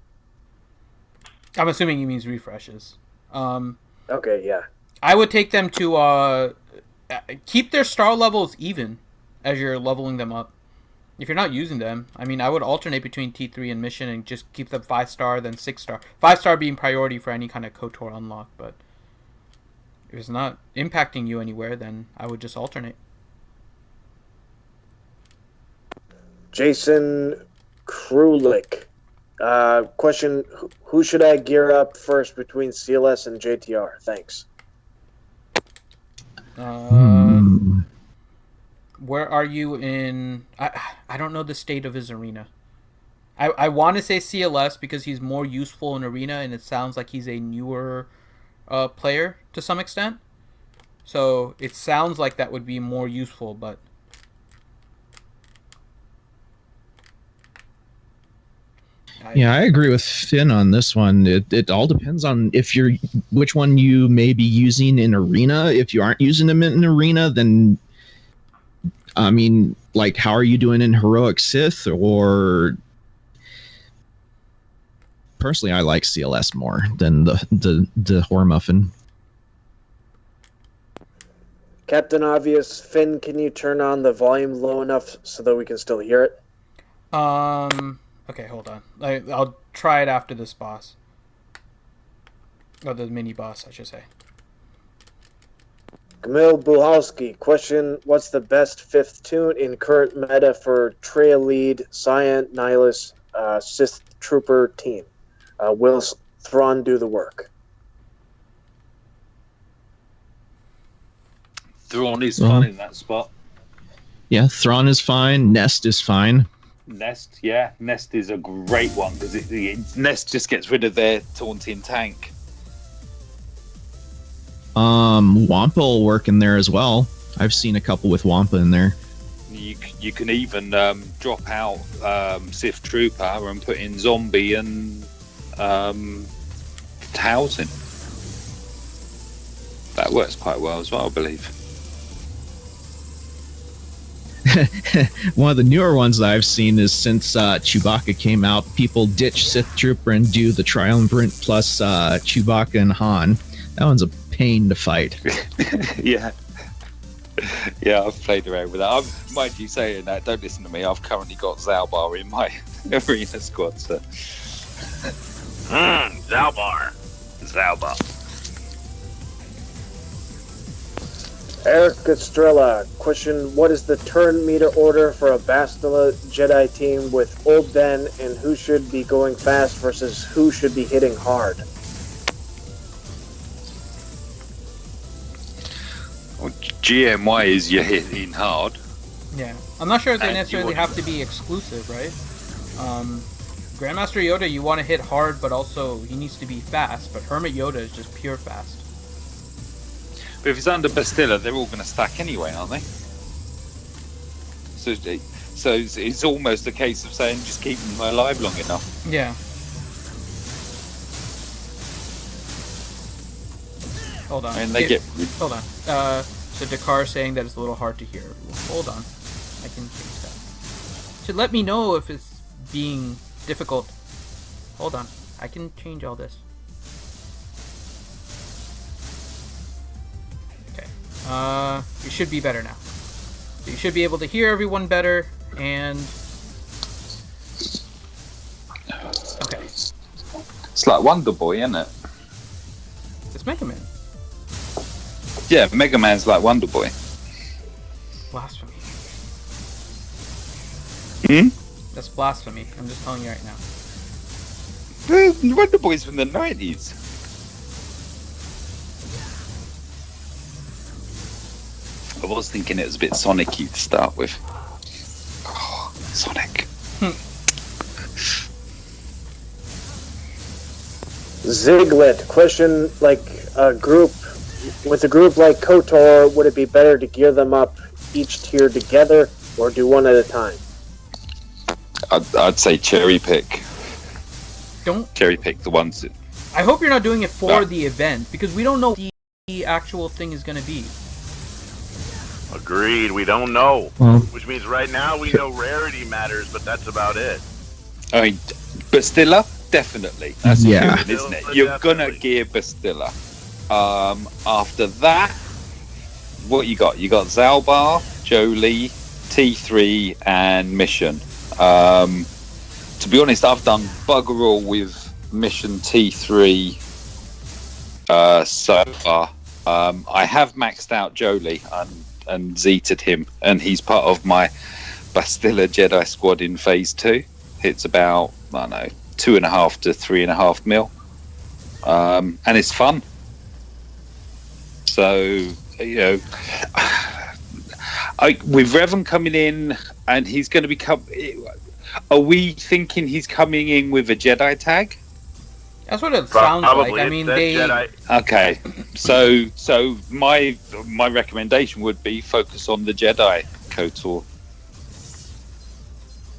I'm assuming he means refreshes. Okay, yeah. I would take them to keep their star levels even as you're leveling them up. If you're not using them, I mean, I would alternate between T3 and Mission and just keep them 5-star, then 6-star. 5-star being priority for any kind of KOTOR unlock, but if it's not impacting you anywhere, then I would just alternate. Jason Krulik. Question, who should I gear up first between CLS and JTR? Thanks. Where are you in... I don't know the state of his arena. I want to say CLS because he's more useful in arena, and it sounds like he's a newer player to some extent. So it sounds like that would be more useful, but... Yeah, I agree with Finn on this one. It all depends on which one you may be using in arena. If you aren't using them in arena, then I mean, like, how are you doing in heroic Sith? Or personally, I like CLS more than the Horror Muffin. Captain Obvious, Finn, can you turn on the volume low enough so that we can still hear it? Okay, hold on. I'll try it after this boss. Or the mini boss, I should say. Camille Buhalski, question, what's the best 5th tune in current meta for Trail Lead, Cyan, Nihilus, Sith Trooper team? Will Thrawn do the work? Thrawn is fun in that spot. Yeah, Thrawn is fine. Nest is fine. Nest, yeah. Nest is a great one because Nest just gets rid of their taunting tank. Wampa will work in there as well. I've seen a couple with Wampa in there. You can even drop out Sith Trooper and put in Zombie and Housing. That works quite well as well, I believe. One of the newer ones that I've seen is since Chewbacca came out, people ditch Sith Trooper and do the Triumvirate plus Chewbacca and Han. That one's a pain to fight. Yeah. Yeah, I've played around with that. Mind you saying that, don't listen to me. I've currently got Zalbar in my arena squad. So. Zalbar. Eric Estrella, question, what is the turn meter order for a Bastila Jedi team with Old Ben, and who should be going fast versus who should be hitting hard? Well, GMY is you're hitting hard. Yeah. I'm not sure if they And necessarily have to be exclusive, right? Grandmaster Yoda, you want to hit hard, but also he needs to be fast. But Hermit Yoda is just pure fast. But if it's under Bastilla, they're all going to stack anyway, aren't they? So it's almost a case of saying just keep them alive long enough. Yeah. Hold on. And Hold on. So Dakar saying that it's a little hard to hear. Hold on. I can change that. So let me know if it's being difficult. Hold on. I can change all this. Okay. You should be better now. So you should be able to hear everyone better, and... Okay. It's like Wonder Boy, isn't it? It's Mega Man. Yeah, Mega Man's like Wonder Boy. Blasphemy. Hmm? That's blasphemy. I'm just telling you right now. Wonder Boy's from the 90s. I was thinking it was a bit Sonic-y to start with. Oh, Sonic. Ziglet, question, like a group, with a group like KOTOR, would it be better to gear them up each tier together or do one at a time? I'd say cherry pick. Don't Cherry pick the ones that... I hope you're not doing it for the event, because we don't know what the actual thing is going to be. Agreed. We don't know. Well, Which means right now we know rarity matters, but that's about it. I mean, Bastilla, definitely. That's Yeah. a given, isn't it? You're gonna gear Bastilla. After that, what you got? You got Zalbar, Jolie, T3, and Mission. To be honest, I've done bugger all with Mission T3 so far. I have maxed out Jolie and Zeted him, and he's part of my Bastilla Jedi squad in Phase 2. It's about, I don't know, 2.5 to 3.5 mil. And it's fun. So, you know, with Revan coming in, and he's going to become... Are we thinking he's coming in with a Jedi tag? That's what it sounds Probably. like. I mean, Jedi. Okay, so my recommendation would be focus on the Jedi KOTOR,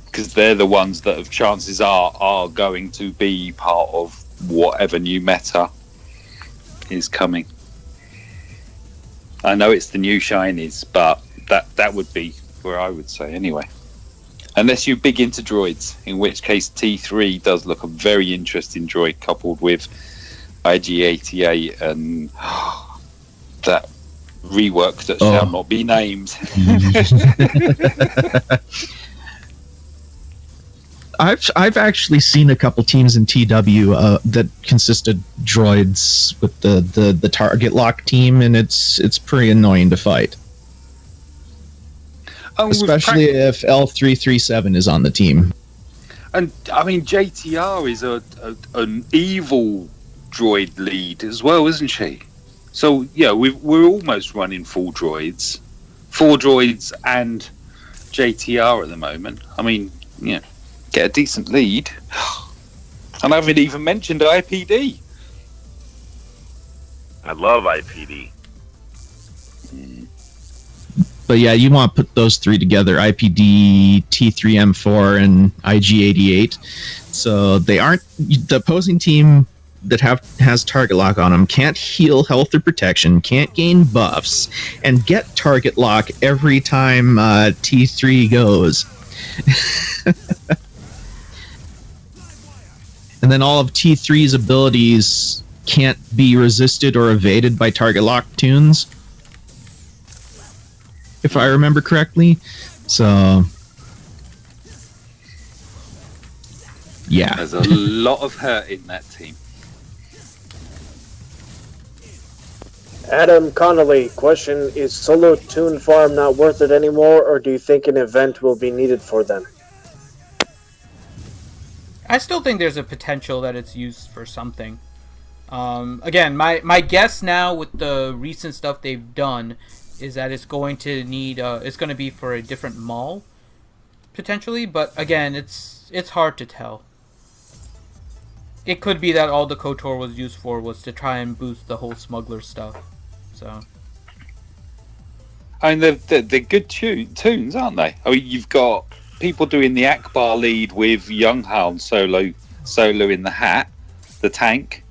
because they're the ones that have chances are going to be part of whatever new meta is coming. I know it's the new shinies, but that would be where I would say anyway. Unless you're big into droids, in which case T3 does look a very interesting droid, coupled with IG-88 and that rework that shall not be named. I've actually seen a couple teams in TW that consisted droids with the target lock team, and it's pretty annoying to fight. Especially if L337 is on the team. And I mean, JTR is an evil droid lead as well, isn't she? So yeah, we're almost running full droids, 4 droids and JTR at the moment. I mean, yeah, get a decent lead. And I haven't even mentioned IPD. I love IPD. But yeah, you want to put those 3 together, IPD, T3M4, and IG88. So they aren't... The opposing team that has target lock on them can't heal health or protection, can't gain buffs, and get target lock every time T3 goes. And then all of T3's abilities can't be resisted or evaded by target lock tunes, if I remember correctly. So, yeah. There's a lot of hurt in that team. Adam Connolly, question, is solo tune farm not worth it anymore, or do you think an event will be needed for them? I still think there's a potential that it's used for something. Again, my guess now with the recent stuff they've done is that it's going to need it's going to be for a different mall potentially, but again, it's hard to tell. It could be that all the KOTOR was used for was to try and boost the whole smuggler stuff. So I mean, they're good tunes, aren't they? I mean, you've got people doing the Akbar lead with Young Han solo in the hat, the tank,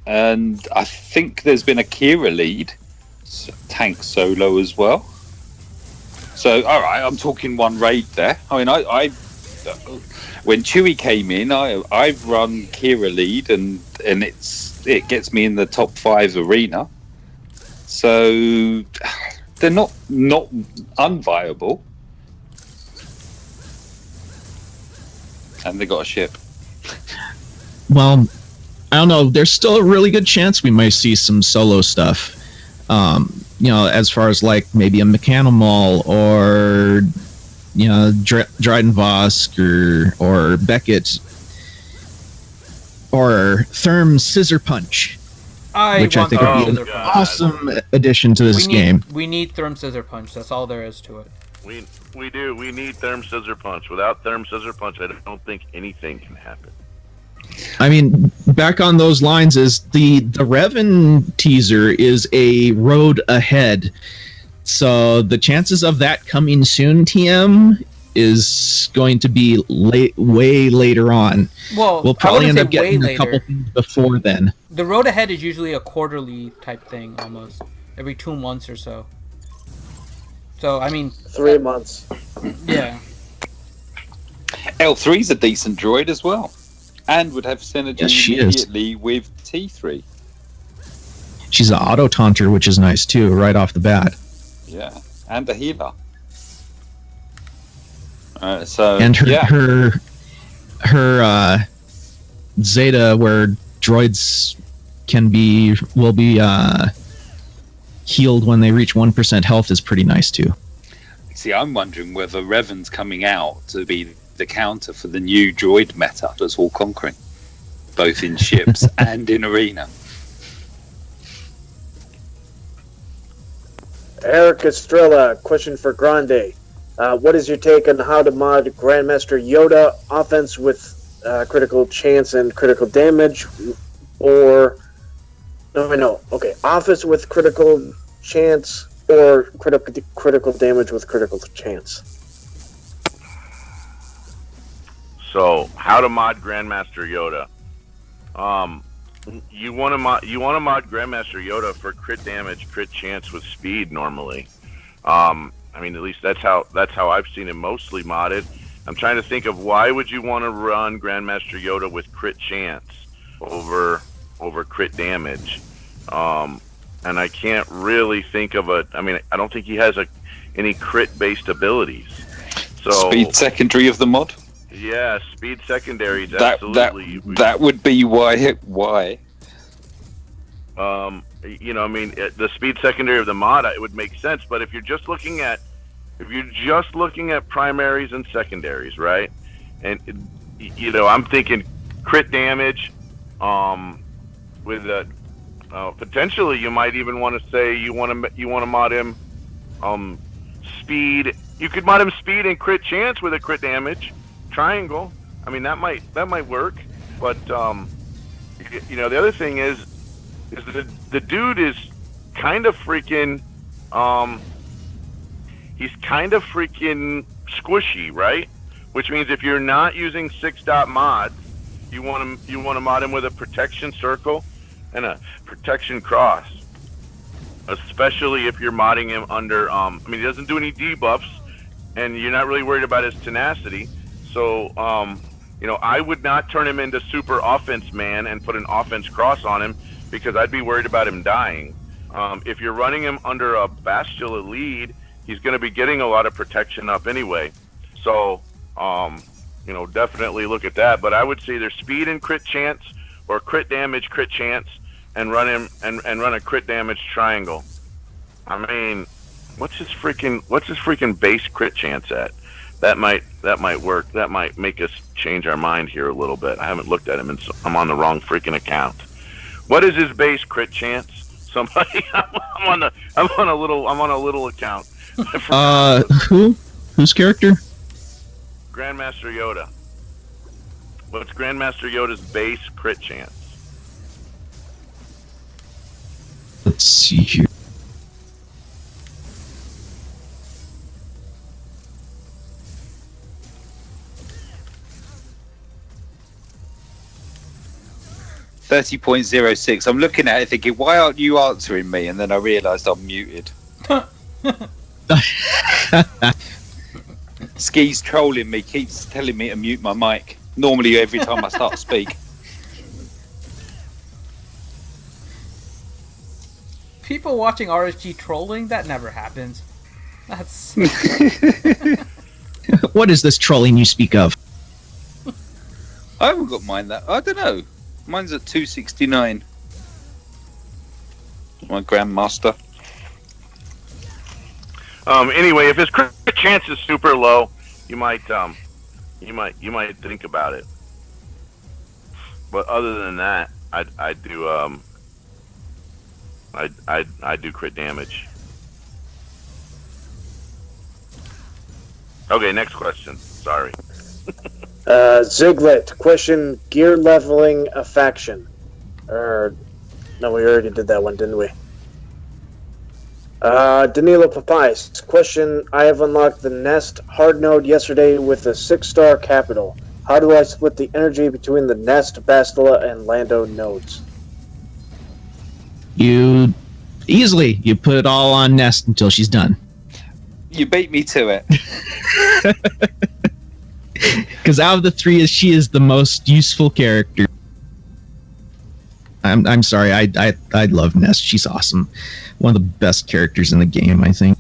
and I think there's been a Kira lead tank solo as well. So all right, I'm talking one raid there. I mean, I when Chewie came in, I've run Kira lead, and it gets me in the top 5 arena. So they're not unviable, and they got a ship. Well, I don't know. There's still a really good chance we might see some solo stuff. As far as like maybe a Mechanimal or Dryden Vosk or Beckett or Therm Scissor Punch, which I think would be an awesome addition to this game. We need Therm Scissor Punch. That's all there is to it. We do. We need Therm Scissor Punch. Without Therm Scissor Punch, I don't think anything can happen. I mean, back on those lines is the Revan teaser is a road ahead. So the chances of that coming soon, TM, is going to be way later on. Well, We'll I probably wouldn't end say up way getting a couple later. things before then. The road ahead is usually a quarterly type thing, almost every 2 months or so. So I mean, 3 months. yeah. L3's a decent droid as well, and would have synergy Yes, she is. immediately with T3. She's an auto taunter, which is nice too, right off the bat. Yeah, and a healer. So And yeah. her Zeta, where droids will be healed when they reach 1% health, is pretty nice too. See, I'm wondering whether Revan's coming out to be the counter for the new droid meta that's all conquering, both in ships and in arena. Eric Estrella, question for Grande. What is your take on how to mod Grandmaster Yoda offense with critical chance and critical damage? Or offense with critical chance or critical damage with critical chance. So, how to mod Grandmaster Yoda? You want to mod Grandmaster Yoda for crit damage, crit chance with speed normally. I mean, at least that's how I've seen it mostly modded. I'm trying to think of why would you want to run Grandmaster Yoda with crit chance over crit damage. And I can't really think of I don't think he has any crit based abilities. So Speed secondary of the mod. Yeah, speed secondaries. Absolutely. That would be why. The speed secondary of the mod, it would make sense. But if you're just looking at primaries and secondaries, right? And I'm thinking crit damage. With potentially, you might even want to say you want to mod him speed. You could mod him speed and crit chance with a crit damage triangle. I mean, that might work. But the other thing is the dude is kind of freaking he's kind of freaking squishy, right? Which means if you're not using 6-dot mods, you want to mod him with a protection circle and a protection cross, especially if you're modding him under he doesn't do any debuffs, and you're not really worried about his tenacity. So I would not turn him into super offense man and put an offense cross on him, because I'd be worried about him dying. If you're running him under a Bastila lead, he's going to be getting a lot of protection up anyway. So definitely look at that. But I would say either speed and crit chance or crit damage, crit chance, and run him and run a crit damage triangle. I mean, what's his freaking base crit chance at? That might work. That might make us change our mind here a little bit. I haven't looked at him, and so I'm on the wrong freaking account. What is his base crit chance? Somebody, I'm on a little account. Whose character? Grandmaster Yoda. What's Grandmaster Yoda's base crit chance? Let's see here. $30.06. I'm looking at it thinking, why aren't you answering me? And then I realised I'm muted. Ski's trolling me, keeps telling me to mute my mic. Normally every time I start to speak. People watching RSG trolling, that never happens. That's What is this trolling you speak of? I haven't got mine that. I don't know. Mine's at 269. My Grandmaster. Anyway, if his crit chance is super low, you might think about it. But other than that, I do crit damage. Okay, next question. Sorry. Ziglet, question: gear leveling a faction. No, we already did that one, didn't we? Danilo Papais. Question: I have unlocked the Nest hard node yesterday with a 6-star capital. How do I split the energy between the Nest, Bastila, and Lando nodes? You put it all on Nest until she's done. You beat me to it. Because out of the three, she is the most useful character. I'm sorry, I love Nest. She's awesome. One of the best characters in the game, I think.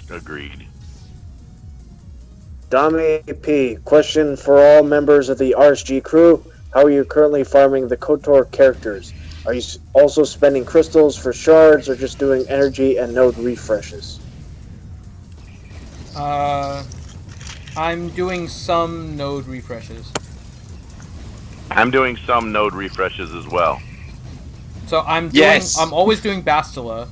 Agreed. Dami P. Question for all members of the RSG crew. How are you currently farming the KOTOR characters? Are you also spending crystals for shards or just doing energy and node refreshes? I'm doing some node refreshes. I'm doing some node refreshes as well. So I'm always doing Bastila,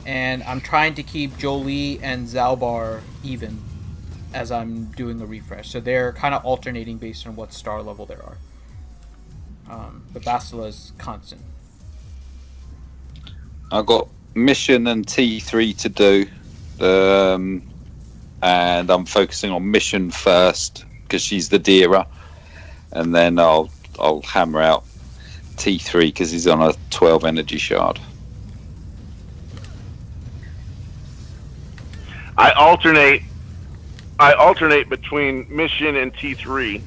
and I'm trying to keep Jolie and Zalbar even as I'm doing a refresh. So they're kind of alternating based on what star level there are. But Bastila is constant. I've got mission and T3 to do, and I'm focusing on mission first because she's the dearer, and then I'll hammer out T3 because he's on a 12 energy shard. I alternate between mission and T3.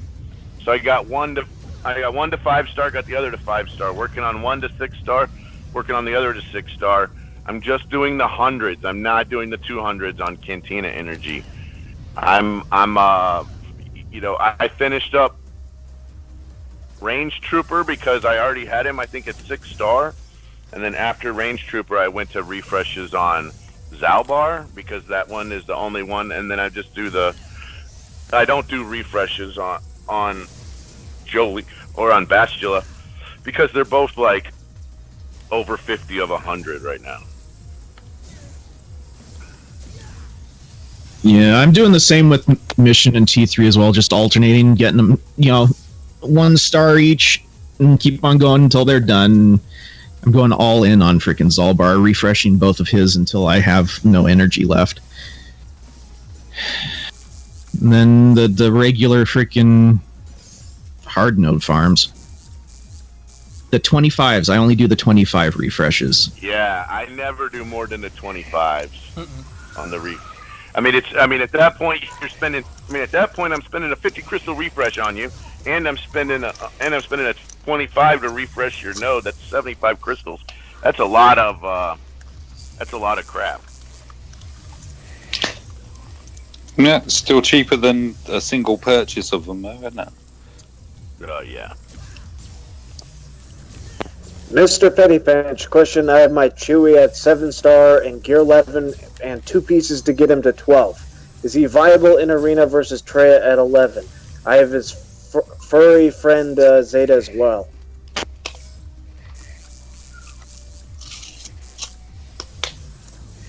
So I got one to 5-star, got the other to 5-star. Working on 1 to 6-star, working on the other to 6-star. I'm just doing the hundreds. I'm not doing the 200s on Cantina energy. I finished up Range Trooper because I already had him, I think, at 6-star. And then after Range Trooper, I went to refreshes on Zalbar because that one is the only one. And then I just do I don't do refreshes on Jolie or on Bastila because they're both like over 50 of 100 right now. Yeah, I'm doing the same with mission and T3 as well, just alternating, getting them, 1 star each, and keep on going until they're done. I'm going all in on freaking Zalbar, refreshing both of his until I have no energy left. And then the regular freaking hard node farms. The 25s, I only do the 25 refreshes. Yeah, I never do more than the 25s on the at that point you're spending. At that point I'm spending a 50 crystal refresh on you, and I'm spending a 25 to refresh your node. That's 75 crystals. That's a lot of crap. Yeah, it's still cheaper than a single purchase of them, though, isn't it? Yeah. Mr. Pettypants, question: I have my Chewie at 7-star and gear 11 and 2 pieces to get him to 12. Is he viable in arena versus Traya at 11? I have his furry friend Zeta as well.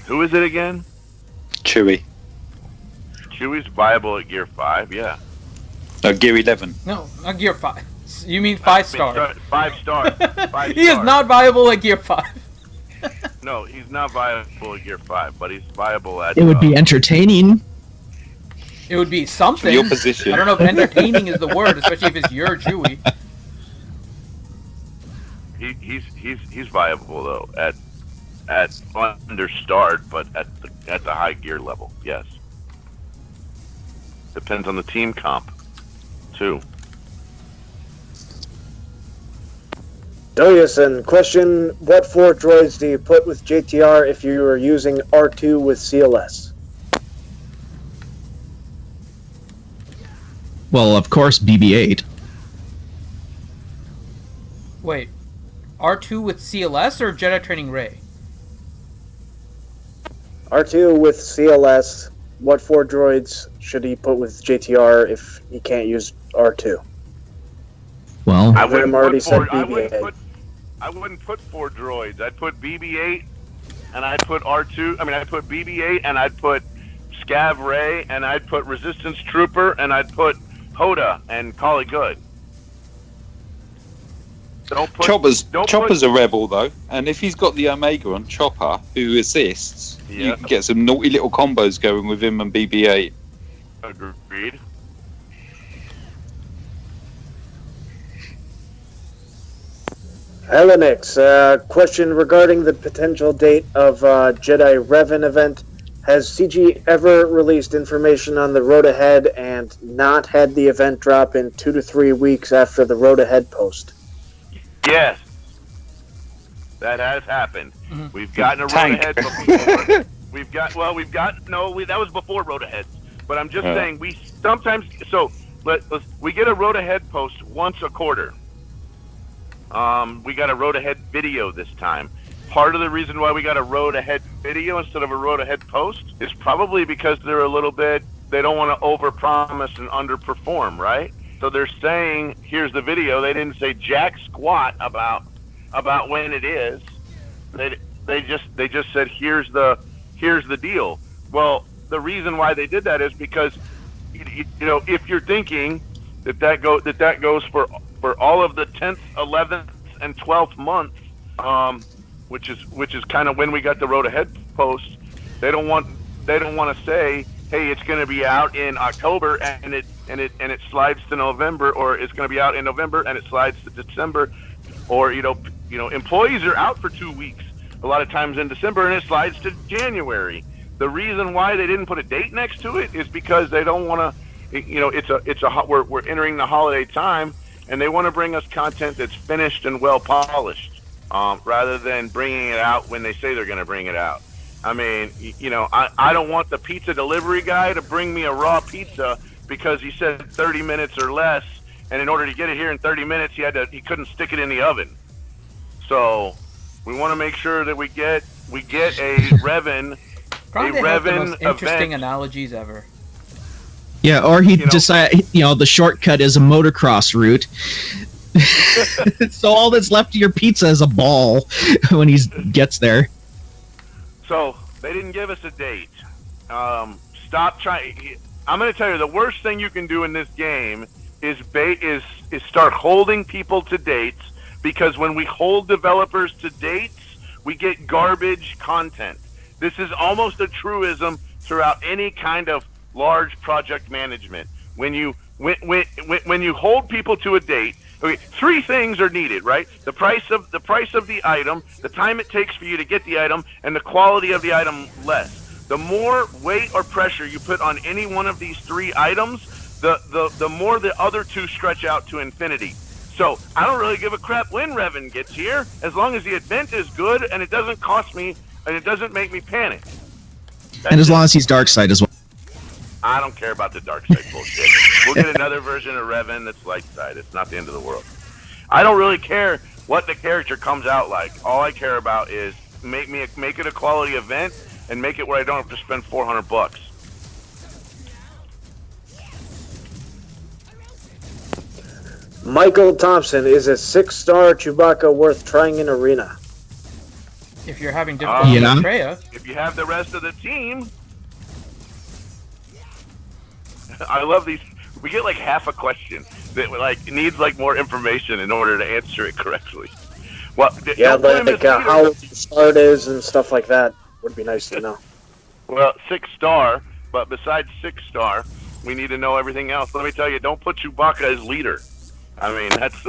Who is it again? Chewy. Chewie's viable at gear 5, yeah. Gear 11. No, not gear 5. You mean 5-star. 5-star. 5-star. He is not viable at gear 5. No, he's not viable at gear 5, but he's viable at... It would be entertaining. It would be something. Your position. I don't know if entertaining is the word, especially if it's your Chewie. He's viable though at understarred, but at the high gear level. Yes. Depends on the team comp, too. Doyason, question: what 4 droids do you put with JTR if you were using R2 with CLS? Well, of course, BB-8. Wait, R2 with CLS or Jedi Training Ray? R2 with CLS. What 4 droids should he put with JTR if he can't use R2? Well, I wouldn't already put said 4, BB-8. I wouldn't put 4 droids. I'd put BB-8, and I'd put R2. I'd put BB-8, and I'd put Scav Ray, and I'd put Resistance Trooper, and I'd put Hoda, and call it good. Chopper's a rebel though, and if he's got the Omega on Chopper, who assists, you can get some naughty little combos going with him and BB-8. Agreed. Helenix, question regarding the potential date of Jedi Revan event. Has CG ever released information on the road ahead and not had the event drop in 2 to 3 weeks after the road ahead post? Yes. That has happened. Mm-hmm. We've gotten a road ahead before. That was before road ahead. But I'm just saying, we sometimes, we get a road ahead post once a quarter. We got a road ahead video this time. Part of the reason why we got a road ahead video instead of a road ahead post is probably because they don't want to overpromise and underperform, right? So they're saying, here's the video. They didn't say jack squat about when it is. They just said, here's the deal. Well, the reason why they did that is because, if you're thinking that goes for all of the 10th, 11th, and 12th month, which is kind of when we got the road ahead post. They don't want to say, hey, it's going to be out in October and it slides to November, or it's going to be out in November and it slides to December, or employees are out for 2 weeks a lot of times in December and it slides to January. The reason why they didn't put a date next to it is because they don't want to. We're entering the holiday time and they want to bring us content that's finished and well polished. Rather than bringing it out when they say they're going to bring it out. I mean, I don't want the pizza delivery guy to bring me a raw pizza because he said 30 minutes or less, and in order to get it here in 30 minutes, he couldn't stick it in the oven. So we want to make sure that we get a Revan, Probably the most interesting analogies ever. Yeah, or he decide, the shortcut is a motocross route. So all that's left of your pizza is a ball when he gets there. So they didn't give us a date. Stop trying. I'm going to tell you, the worst thing you can do in this game is start holding people to dates, because when we hold developers to dates, we get garbage content. This is almost a truism throughout any kind of large project management. When you hold people to a date, okay, 3 things are needed, right? The price of the item, the time it takes for you to get the item, and the quality of the item less. The more weight or pressure you put on any one of these 3 items, the more the other 2 stretch out to infinity. So I don't really give a crap when Revan gets here, as long as the event is good and it doesn't cost me and it doesn't make me panic. And as long as he's dark side as well. I don't care about the dark side bullshit. We'll get another version of Revan that's light side. It's not the end of the world. I don't really care what the character comes out like. All I care about is make it a quality event and make it where I don't have to spend $400. Michael Thompson, is a 6-star Chewbacca worth trying in Arena? If you're having difficulty with Freya. If you have the rest of the team. I love these. We get like half a question that needs more information in order to answer it correctly. Well, yeah, how the start is and stuff like that would be nice to know. Well, 6-star, but besides 6-star, we need to know everything else. Let me tell you, don't put Chewbacca as leader. I mean, that's.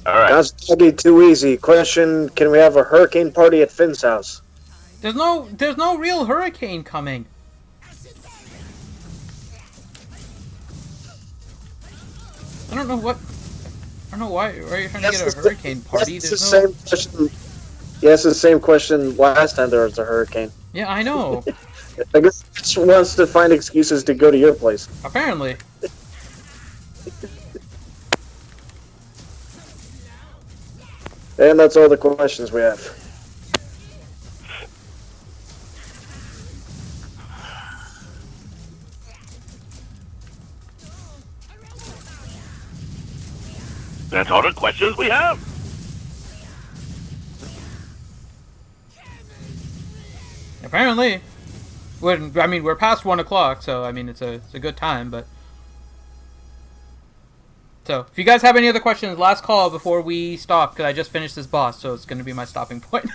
All right. That's gonna be too easy. Question: can we have a hurricane party at Finn's house? There's no real hurricane coming. I don't know why you're trying to get a hurricane party. That's the same question. Yeah, it's the same question last time there was a hurricane. Yeah, I know. I guess he just wants to find excuses to go to your place. Apparently. And that's all the questions we have. That's all the questions we have. Apparently. We're past 1 o'clock, so I mean it's a good time, but So, if you guys have any other questions, last call before we stop, because I just finished this boss, so it's going to be my stopping point.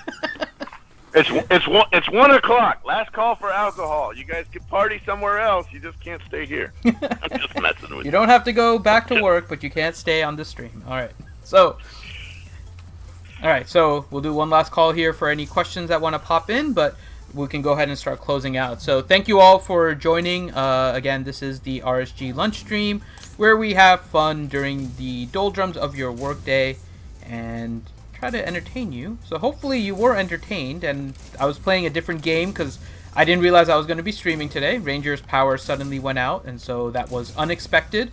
It's 1:00. Last call for alcohol. You guys can party somewhere else. You just can't stay here. I'm just messing with You you. don't have to go back to work, but you can't stay on the stream. All right. So we'll do one last call here for any questions that want to pop in, but we can go ahead and start closing out. So thank you all for joining. Again, this is the RSG Lunch Stream, where we have fun during the doldrums of your workday and try to entertain you. So hopefully you were entertained, and I was playing a different game because I didn't realize I was going to be streaming today. Ranger's power suddenly went out, and so that was unexpected.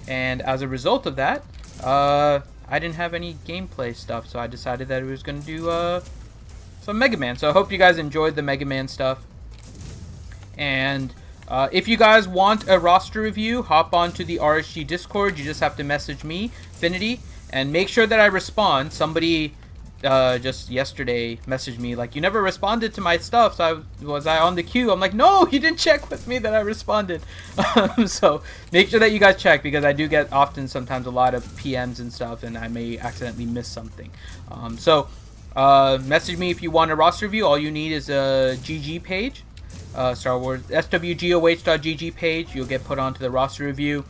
And as a result of that, I didn't have any gameplay stuff, so I decided that it was going to do some Mega Man. So I hope you guys enjoyed the Mega Man stuff. And if you guys want a roster review, hop onto the RSG Discord. You just have to message me, Finity, and make sure that I respond. Somebody just yesterday messaged me like, you never responded to my stuff, so was I on the queue? I'm like, no, you didn't check with me that I responded. So make sure that you guys check, because I do get sometimes a lot of PMs and stuff, and I may accidentally miss something. Message me if you want a roster review. All you need is a GG page, Star Wars swgoh.gg page. You'll get put onto the roster review.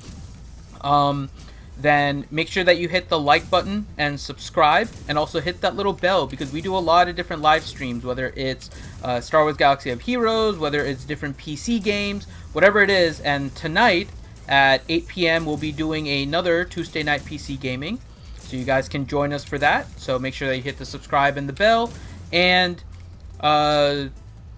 Then make sure that you hit the like button and subscribe, and also hit that little bell, because we do a lot of different live streams, whether it's Star Wars Galaxy of Heroes, whether it's different PC games, whatever it is. And tonight at 8 p.m. we'll be doing another Tuesday Night PC Gaming, so you guys can join us for that. So make sure that you hit the subscribe and the bell. And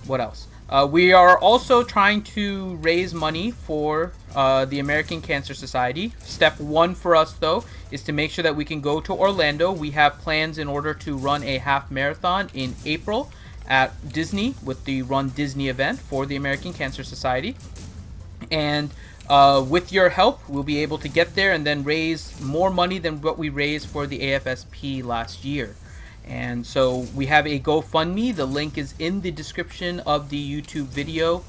what else? We are also trying to raise money for the American Cancer Society. Step one for us, though, is to make sure that we can go to Orlando. We have plans in order to run a half marathon in April at Disney with the Run Disney event for the American Cancer Society. And with your help, we'll be able to get there and then raise more money than what we raised for the AFSP last year. And so we have a GoFundMe. The link is in the description of the YouTube video.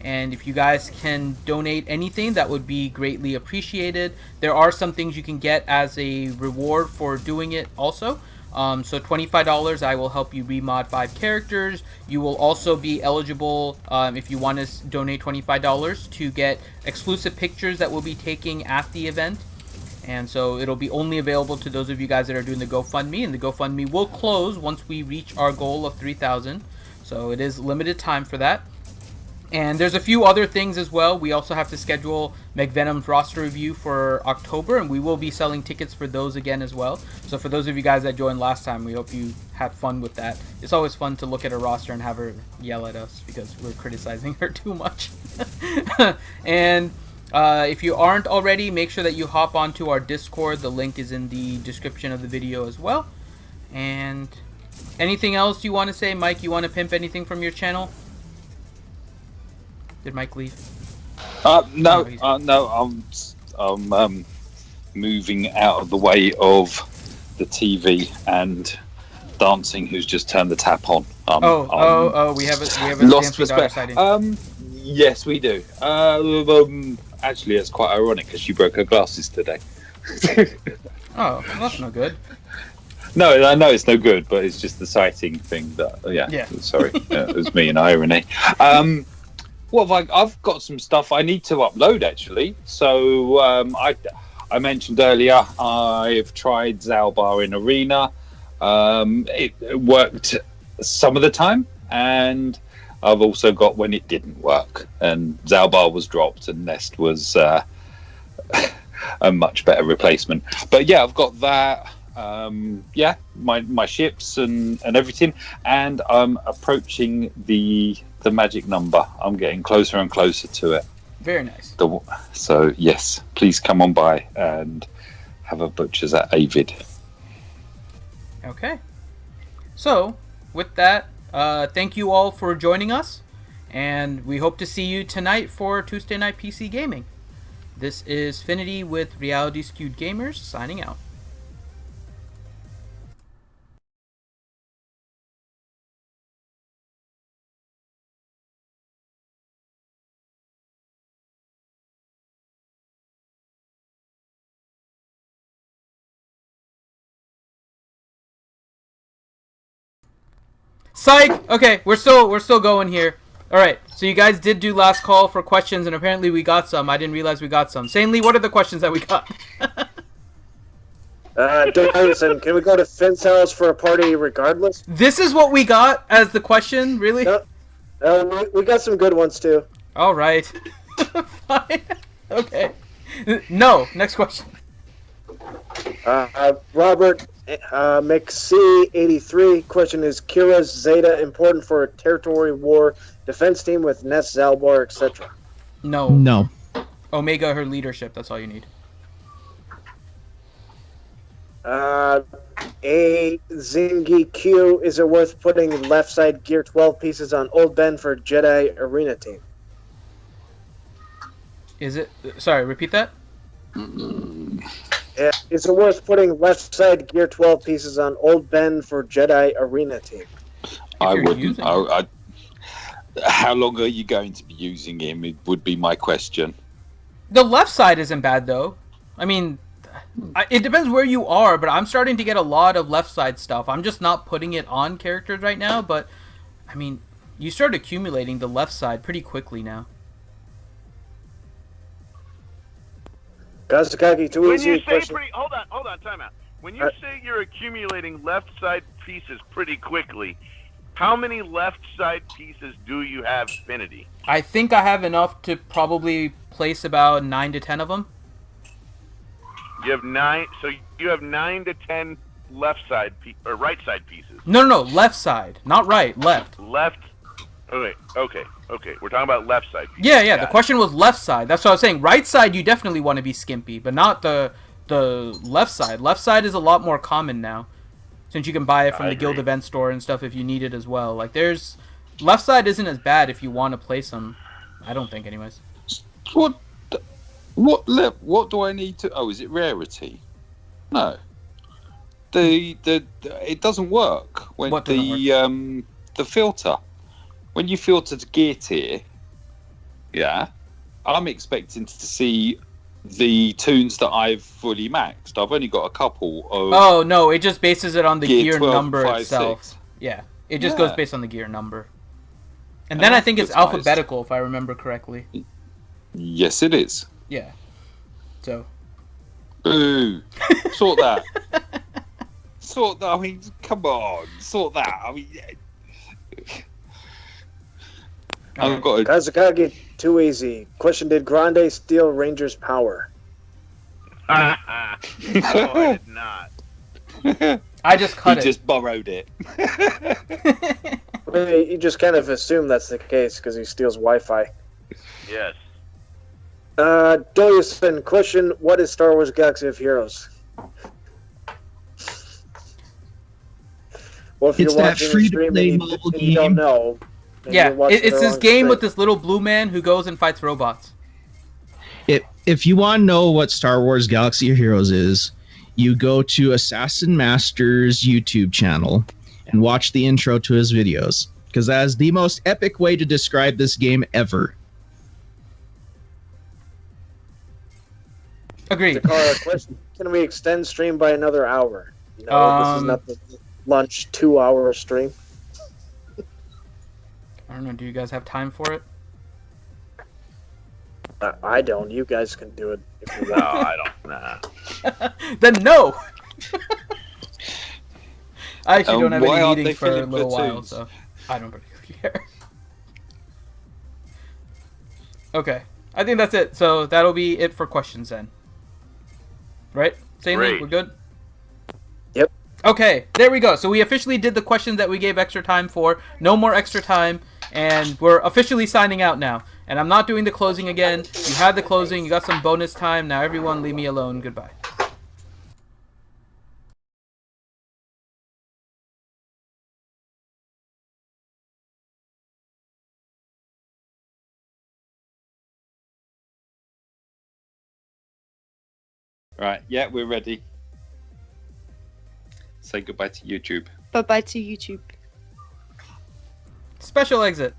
And if you guys can donate anything, that would be greatly appreciated. There are some things you can get as a reward for doing it also. So $25, I will help you remod 5 characters. You will also be eligible, if you want to donate $25, to get exclusive pictures that we'll be taking at the event. And so it'll be only available to those of you guys that are doing the GoFundMe, and the GoFundMe will close once we reach our goal of 3,000. So it is limited time for that. And there's a few other things as well. We also have to schedule McVenom's roster review for October, and we will be selling tickets for those again as well. So for those of you guys that joined last time, we hope you had fun with that. It's always fun to look at a roster and have her yell at us because we're criticizing her too much. And if you aren't already, make sure that you hop onto our Discord. The link is in the description of the video as well. And anything else you want to say, Mike? You want to pimp anything from your channel? Did Mike leave? No, I'm moving out of the way of the TV and dancing. Who's just turned the tap on? We have a lost dancing daughter respect. sighting. Yes, we do. Actually, it's quite ironic because she broke her glasses today. Oh, well, that's no good. No, I know it's no good, but it's just the sighting thing. Yeah. Sorry, it was me and irony. I've got some stuff I need to upload actually. So I mentioned earlier I've tried Zalbar in Arena. It worked some of the time, and I've also got when it didn't work, and Zalbar was dropped and Nest was a much better replacement. But yeah, I've got that. My ships and everything, and I'm approaching the magic number. I'm getting closer and closer to it. Very nice. So yes, please come on by and have a butcher's at Avid. Okay. So with that, thank you all for joining us, and we hope to see you tonight for Tuesday Night PC Gaming. This is Finity with Reality Skewed Gamers signing out. Psych. Okay, we're still going here. All right. So you guys did do last call for questions, and apparently we got some. I didn't realize we got some. Sanely, what are the questions that we got? Davison, can we go to Finn's house for a party regardless? This is what we got as the question, really? We got some good ones too. All right. Fine. Okay. No. Next question. Robert McC83 question is Kira's Zeta important for a territory war defense team with Ness, Zalbar, etc.? No. No. Omega, her leadership. That's all you need. A Zingy Q, is it worth putting left side gear 12 pieces on Old Ben for Jedi Arena team? Is it? Sorry, repeat that. Yeah, is it worth putting left side gear 12 pieces on Old Ben for Jedi Arena team? I you're wouldn't. using How long are you going to be using him? It would be my question. The left side isn't bad though. I mean, it depends where you are, but I'm starting to get a lot of left side stuff. I'm just not putting it on characters right now, but I mean, you start accumulating the left side pretty quickly now. Kazakaki, too When easy you say question. hold on, time out. When you say you're accumulating left side pieces pretty quickly, how many left side pieces do you have Affinity? I think I have enough to probably place about 9 to 10 of them. You have 9, so you have 9 to 10 left side or right side pieces. No, left side, not right, left. Left. Okay. We're talking about left side pieces. Yeah. The question was left side. That's what I was saying. Right side, you definitely want to be skimpy, but not the left side. Left side is a lot more common now, since you can buy it from the Guild event store and stuff if you need it as well. Like, there's left side isn't as bad if you want to play some. I don't think, anyways. What do I need to? Oh, is it rarity? No. It doesn't work when What doesn't work? The filter. When you filter to gear tier, yeah, I'm expecting to see the tunes that I've fully maxed. I've only got a couple of. Oh no, it just bases it on the gear 12, number 5, itself. 6. Yeah, it just Yeah. goes based on the gear number. And then I think it's that's nice. alphabetical, if I remember correctly. Yes, it is. Yeah. So. Ooh, sort that. Sort that. I mean, come on, sort that. I mean, I've got to. Kazakagi, too easy. Question, did Grande steal Ranger's power? No, I did not. I just cut He it. just borrowed it. I mean, you just kind of assume that's the case because he steals Wi-Fi. Yes. Doliuson, question, what is Star Wars Galaxy of Heroes? Well, if It's you're that watching the free-to-play stream and you, mobile and you don't game. know, then Yeah, you're watching it's the this wrong game stream. with this little blue man who goes and fights robots. If you want to know what Star Wars Galaxy of Heroes is, you go to Assassin Master's YouTube channel and watch the intro to his videos, because that is the most epic way to describe this game ever. Agreed. Takara, question, can we extend stream by another hour? No, this is not the lunch 2-hour stream. I don't know. Do you guys have time for it? I don't. You guys can do it if you No, want. I don't. Nah. Then no. I actually don't have why any aren't they meetings for a filling little while, platoons? so I don't particularly care. Okay, I think that's it. So that'll be it for questions then. Right? Same Great. we're good? Yep. Okay, there we go. So we officially did the questions that we gave extra time for. No more extra time. And we're officially signing out now. And I'm not doing the closing again. You had the closing. You got some bonus time. Now everyone leave me alone. Goodbye. Right, yeah, we're ready. Say goodbye to YouTube. Bye-bye to YouTube. Special exit.